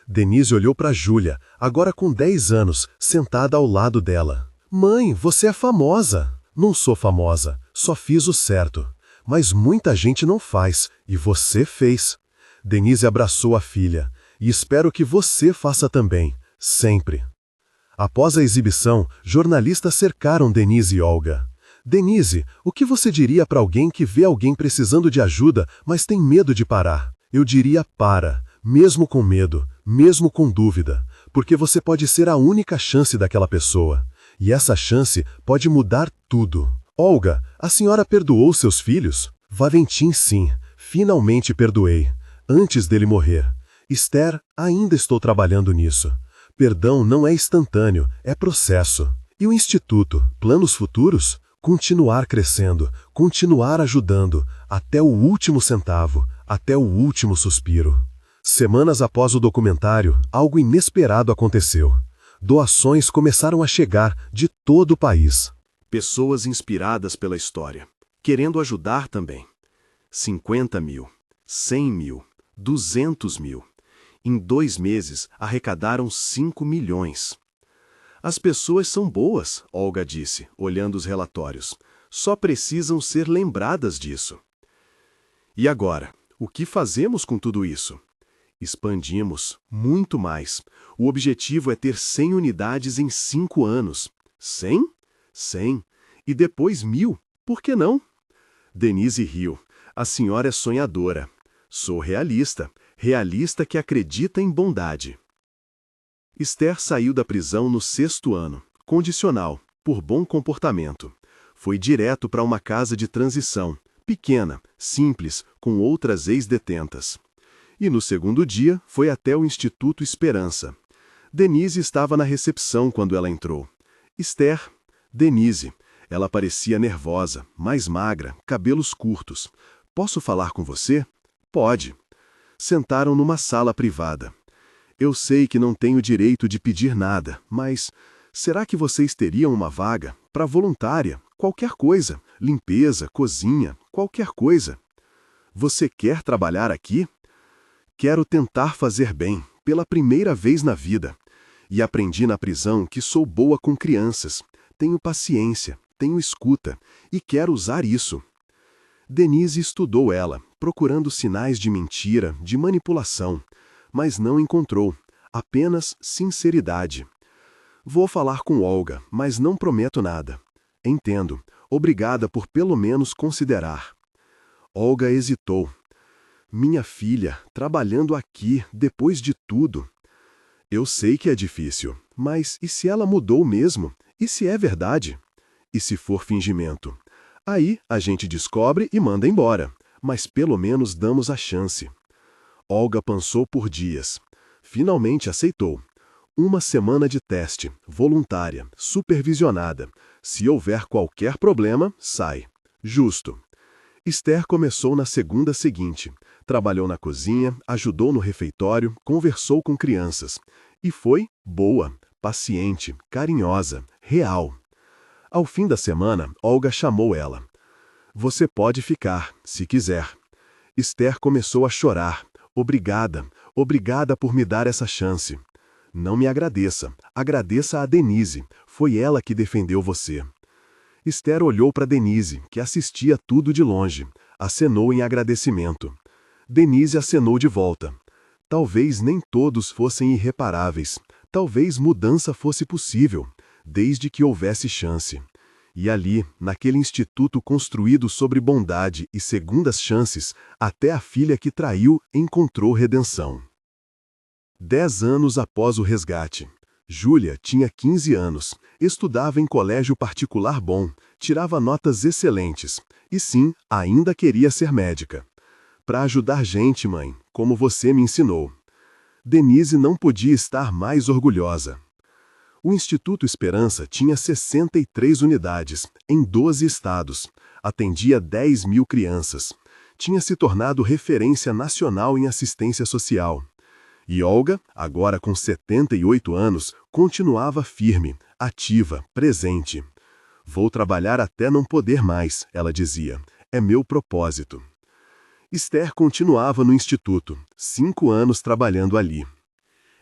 Denise olhou para Júlia, agora com 10 anos, sentada ao lado dela. Mãe, você é famosa. Não sou famosa, só fiz o certo. Mas muita gente não faz, e você fez. Denise abraçou a filha, e espero que você faça também, sempre. Após a exibição, jornalistas cercaram Denise e Olga. Denise, o que você diria para alguém que vê alguém precisando de ajuda, mas tem medo de parar? Eu diria para, mesmo com medo, mesmo com dúvida, porque você pode ser a única chance daquela pessoa. E essa chance pode mudar tudo. Olga, a senhora perdoou seus filhos? Valentim, sim, finalmente perdoei, antes dele morrer. Esther, ainda estou trabalhando nisso. Perdão não é instantâneo, é processo. E o Instituto, planos futuros? Continuar crescendo, continuar ajudando, até o último centavo, até o último suspiro. Semanas após o documentário, algo inesperado aconteceu. Doações começaram a chegar de todo o país. Pessoas inspiradas pela história, querendo ajudar também. 50 mil, 100 mil, 200 mil. Em 2 meses, arrecadaram 5 milhões. As pessoas são boas, Olga disse, olhando os relatórios. Só precisam ser lembradas disso. E agora, o que fazemos com tudo isso? Expandimos, muito mais. O objetivo é ter 100 unidades em 5 anos. 100? 100. E depois 1000. Por que não? Denise riu. A senhora é sonhadora. Sou realista. Realista que acredita em bondade. Esther saiu da prisão no 6º ano, condicional, por bom comportamento. Foi direto para uma casa de transição, pequena, simples, com outras ex-detentas. E no 2º dia foi até o Instituto Esperança. Denise estava na recepção quando ela entrou. Esther, Denise. Ela parecia nervosa, mais magra, cabelos curtos. Posso falar com você? Pode. Sentaram numa sala privada. Eu sei que não tenho direito de pedir nada, mas será que vocês teriam uma vaga para voluntária, qualquer coisa, limpeza, cozinha, qualquer coisa? Você quer trabalhar aqui? Quero tentar fazer bem, pela primeira vez na vida. E aprendi na prisão que sou boa com crianças, tenho paciência, tenho escuta, e quero usar isso. Denise estudou ela, procurando sinais de mentira, de manipulação, mas não encontrou, apenas sinceridade. Vou falar com Olga, mas não prometo nada. Entendo, obrigada por pelo menos considerar. Olga hesitou. Minha filha, trabalhando aqui, depois de tudo. Eu sei que é difícil, mas e se ela mudou mesmo? E se é verdade? E se for fingimento? Aí a gente descobre e manda embora, mas pelo menos damos a chance. Olga pensou por dias. Finalmente aceitou. 1 semana de teste, voluntária, supervisionada. Se houver qualquer problema, sai. Justo. Esther começou na segunda seguinte. Trabalhou na cozinha, ajudou no refeitório, conversou com crianças. E foi boa, paciente, carinhosa, real. Ao fim da semana, Olga chamou ela. Você pode ficar, se quiser. Esther começou a chorar. Obrigada, obrigada por me dar essa chance. Não me agradeça, agradeça a Denise, foi ela que defendeu você. Esther olhou para Denise, que assistia tudo de longe, acenou em agradecimento. Denise acenou de volta. Talvez nem todos fossem irreparáveis, talvez mudança fosse possível. desde que houvesse chance. E ali, naquele instituto construído sobre bondade e segundas chances, até a filha que traiu encontrou redenção. 10 anos após o resgate. Júlia tinha 15 anos, estudava em colégio particular bom, tirava notas excelentes, e sim, ainda queria ser médica. Para ajudar gente, mãe, como você me ensinou. Denise não podia estar mais orgulhosa. O Instituto Esperança tinha 63 unidades, em 12 estados, atendia 10.000 crianças. Tinha se tornado referência nacional em assistência social. E Olga, agora com 78 anos, continuava firme, ativa, presente. Vou trabalhar até não poder mais, ela dizia. É meu propósito. Esther continuava no instituto, 5 anos trabalhando ali.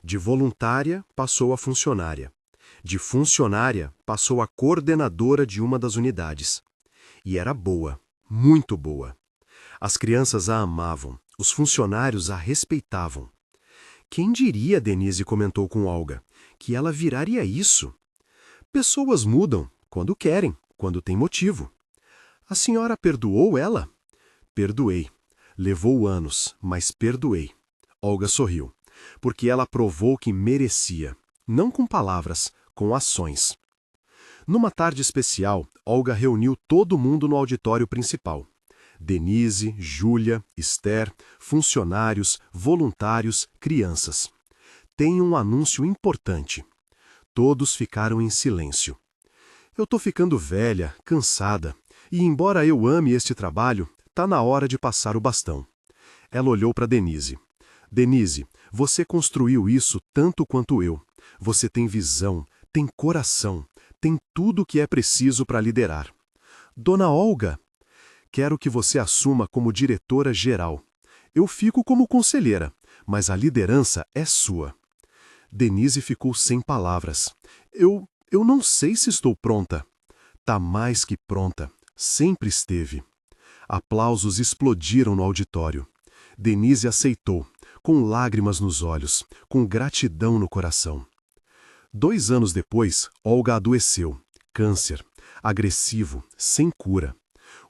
De voluntária, passou a funcionária. De funcionária, passou a coordenadora de uma das unidades. E era boa, muito boa. As crianças a amavam, os funcionários a respeitavam. Quem diria, Denise comentou com Olga, que ela viraria isso? Pessoas mudam, quando querem, quando tem motivo. A senhora perdoou ela? Perdoei. Levou anos, mas perdoei. Olga sorriu, porque ela provou que merecia, não com palavras, com ações. Numa tarde especial, Olga reuniu todo mundo no auditório principal. Denise, Júlia, Esther, funcionários, voluntários, crianças. Tem um anúncio importante. Todos ficaram em silêncio. Eu tô ficando velha, cansada, e embora eu ame este trabalho, tá na hora de passar o bastão. Ela olhou para Denise. Denise, você construiu isso tanto quanto eu. Você tem visão, tem coração, tem tudo o que é preciso para liderar. Dona Olga, quero que você assuma como diretora geral. Eu fico como conselheira, mas a liderança é sua. Denise ficou sem palavras. Eu não sei se estou pronta. Tá mais que pronta. Sempre esteve. Aplausos explodiram no auditório. Denise aceitou, com lágrimas nos olhos, com gratidão no coração. 2 anos depois, Olga adoeceu. Câncer. Agressivo, sem cura.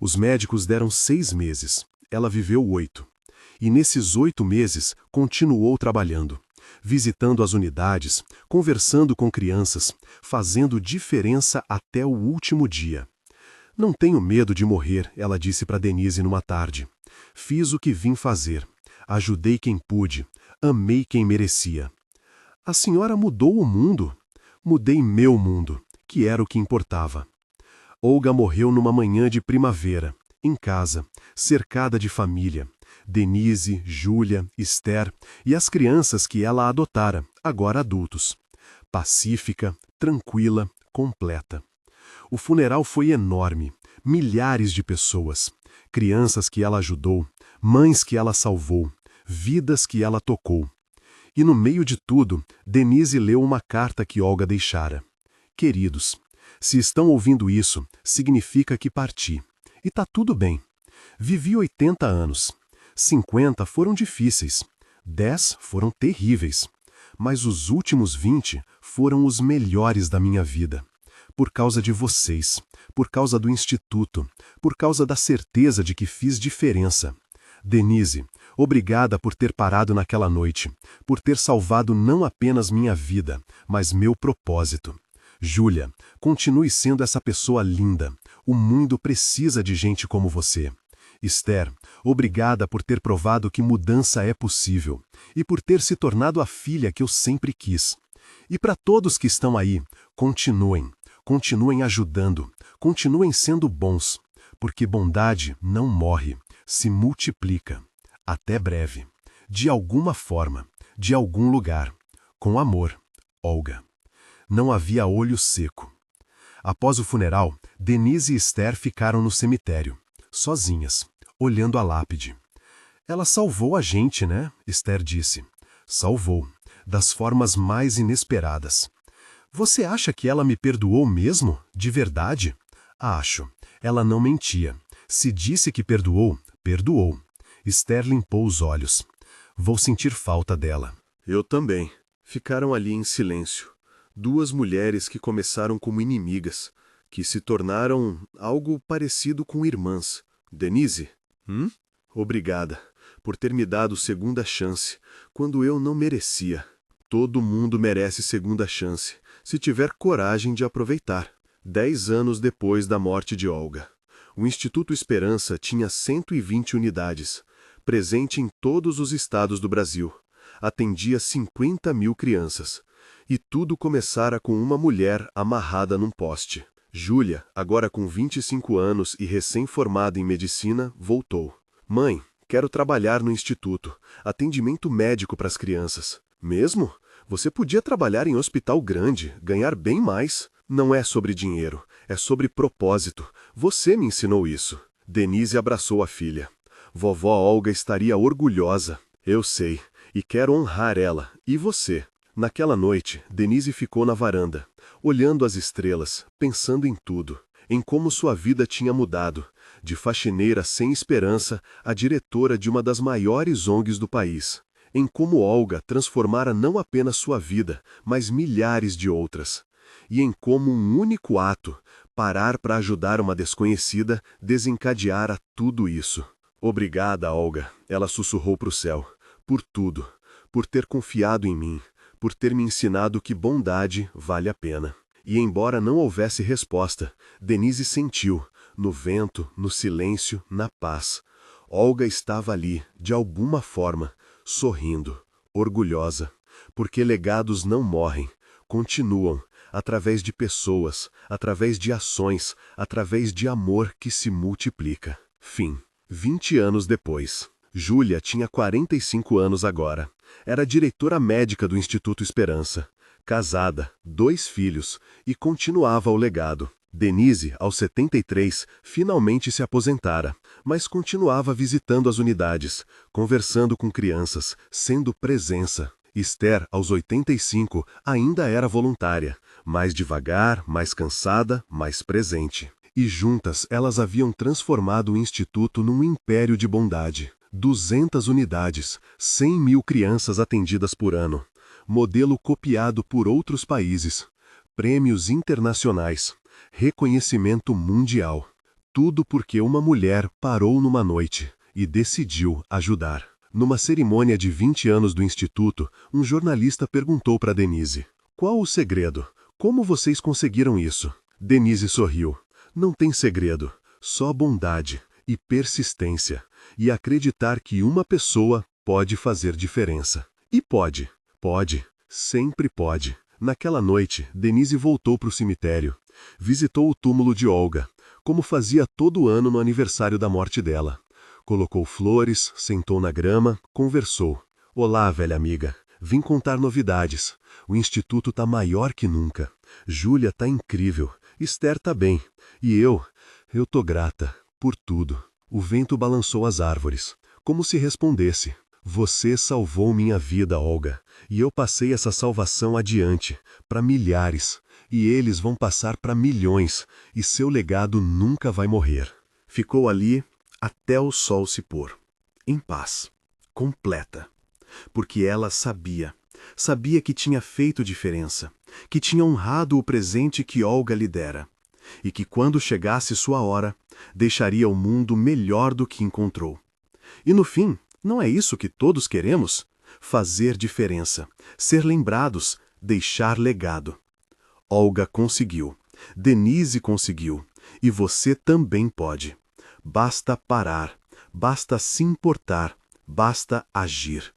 Os médicos deram 6 meses. Ela viveu 8. E nesses 8 meses, continuou trabalhando. Visitando as unidades, conversando com crianças, fazendo diferença até o último dia. Não tenho medo de morrer, ela disse para Denise numa tarde. Fiz o que vim fazer. Ajudei quem pude. Amei quem merecia. A senhora mudou o mundo. Mudei meu mundo, que era o que importava. Olga morreu numa manhã de primavera, em casa, cercada de família. Denise, Júlia, Esther e as crianças que ela adotara, agora adultos. Pacífica, tranquila, completa. O funeral foi enorme, milhares de pessoas. Crianças que ela ajudou, mães que ela salvou, vidas que ela tocou. E no meio de tudo, Denise leu uma carta que Olga deixara. Queridos, se estão ouvindo isso, significa que parti. E tá tudo bem. Vivi 80 anos. 50 foram difíceis. 10 foram terríveis. Mas os últimos 20 foram os melhores da minha vida. Por causa de vocês, por causa do Instituto, por causa da certeza de que fiz diferença. Denise, obrigada por ter parado naquela noite, por ter salvado não apenas minha vida, mas meu propósito. Júlia, continue sendo essa pessoa linda. O mundo precisa de gente como você. Esther, obrigada por ter provado que mudança é possível e por ter se tornado a filha que eu sempre quis. E para todos que estão aí, continuem ajudando, continuem sendo bons, porque bondade não morre, se multiplica. Até breve. De alguma forma, de algum lugar. Com amor, Olga. Não havia olho seco. Após o funeral, Denise e Esther ficaram no cemitério, sozinhas, olhando a lápide. Ela salvou a gente, né? Esther disse. Salvou, das formas mais inesperadas. Você acha que ela me perdoou mesmo? De verdade? Acho. Ela não mentia. Se disse que perdoou, perdoou. Esther limpou os olhos. Vou sentir falta dela. Eu também. Ficaram ali em silêncio. Duas mulheres que começaram como inimigas, que se tornaram algo parecido com irmãs. Denise? Obrigada por ter me dado segunda chance, quando eu não merecia. Todo mundo merece segunda chance, se tiver coragem de aproveitar. 10 anos depois da morte de Olga, o Instituto Esperança tinha 120 unidades, presente em todos os estados do Brasil. Atendia 50.000 crianças. E tudo começara com uma mulher amarrada num poste. Júlia, agora com 25 anos e recém-formada em medicina, voltou. Mãe, quero trabalhar no instituto. Atendimento médico para as crianças. Mesmo? Você podia trabalhar em hospital grande, ganhar bem mais. Não é sobre dinheiro, é sobre propósito. Você me ensinou isso. Denise abraçou a filha. Vovó Olga estaria orgulhosa. Eu sei, e quero honrar ela, e você. Naquela noite, Denise ficou na varanda, olhando as estrelas, pensando em tudo, em como sua vida tinha mudado, de faxineira sem esperança a diretora de uma das maiores ONGs do país, em como Olga transformara não apenas sua vida, mas milhares de outras, e em como um único ato, parar para ajudar uma desconhecida, desencadeara tudo isso. Obrigada, Olga, ela sussurrou para o céu, por tudo, por ter confiado em mim, por ter me ensinado que bondade vale a pena. E embora não houvesse resposta, Denise sentiu, no vento, no silêncio, na paz. Olga estava ali, de alguma forma, sorrindo, orgulhosa, porque legados não morrem, continuam, através de pessoas, através de ações, através de amor que se multiplica. Fim. 20 anos depois. Júlia tinha 45 anos agora. Era diretora médica do Instituto Esperança. Casada, 2 filhos, e continuava o legado. Denise, aos 73, finalmente se aposentara, mas continuava visitando as unidades, conversando com crianças, sendo presença. Esther, aos 85, ainda era voluntária, mais devagar, mais cansada, mais presente. E juntas elas haviam transformado o Instituto num império de bondade. 200 unidades, 100.000 crianças atendidas por ano. Modelo copiado por outros países. Prêmios internacionais. Reconhecimento mundial. Tudo porque uma mulher parou numa noite e decidiu ajudar. Numa cerimônia de 20 anos do Instituto, um jornalista perguntou para Denise: "Qual o segredo? Como vocês conseguiram isso?" Denise sorriu. "Não tem segredo, só bondade e persistência, e acreditar que uma pessoa pode fazer diferença." E pode, sempre pode. Naquela noite, Denise voltou para o cemitério. Visitou o túmulo de Olga, como fazia todo ano no aniversário da morte dela. Colocou flores, sentou na grama, conversou. "Olá, velha amiga. Vim contar novidades. O instituto tá maior que nunca. Júlia tá incrível. Esther tá bem. E eu tô grata por tudo." O vento balançou as árvores, como se respondesse: "Você salvou minha vida, Olga, e eu passei essa salvação adiante, para milhares, e eles vão passar para milhões, e seu legado nunca vai morrer." Ficou ali até o sol se pôr, em paz, completa, porque ela sabia que tinha feito diferença, que tinha honrado o presente que Olga lhe dera, e que quando chegasse sua hora, deixaria o mundo melhor do que encontrou. E no fim, não é isso que todos queremos? Fazer diferença, ser lembrados, deixar legado. Olga conseguiu, Denise conseguiu, e você também pode. Basta parar, basta se importar, basta agir.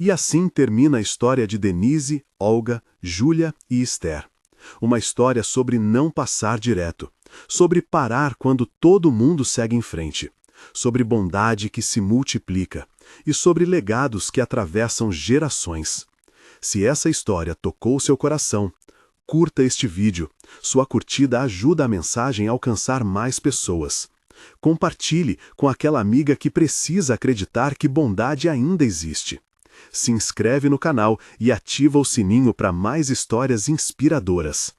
E assim termina a história de Denise, Olga, Júlia e Esther. Uma história sobre não passar direto, sobre parar quando todo mundo segue em frente, sobre bondade que se multiplica e sobre legados que atravessam gerações. Se essa história tocou seu coração, curta este vídeo. Sua curtida ajuda a mensagem a alcançar mais pessoas. Compartilhe com aquela amiga que precisa acreditar que bondade ainda existe. Se inscreve no canal e ativa o sininho para mais histórias inspiradoras.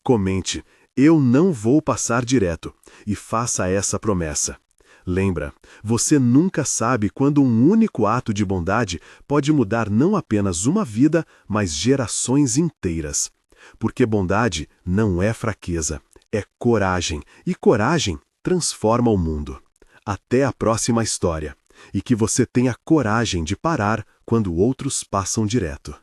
Comente: "Eu não vou passar direto", e faça essa promessa. Lembra, você nunca sabe quando um único ato de bondade pode mudar não apenas uma vida, mas gerações inteiras. Porque bondade não é fraqueza, é coragem, e coragem transforma o mundo. Até a próxima história, e que você tenha coragem de parar quando outros passam direto.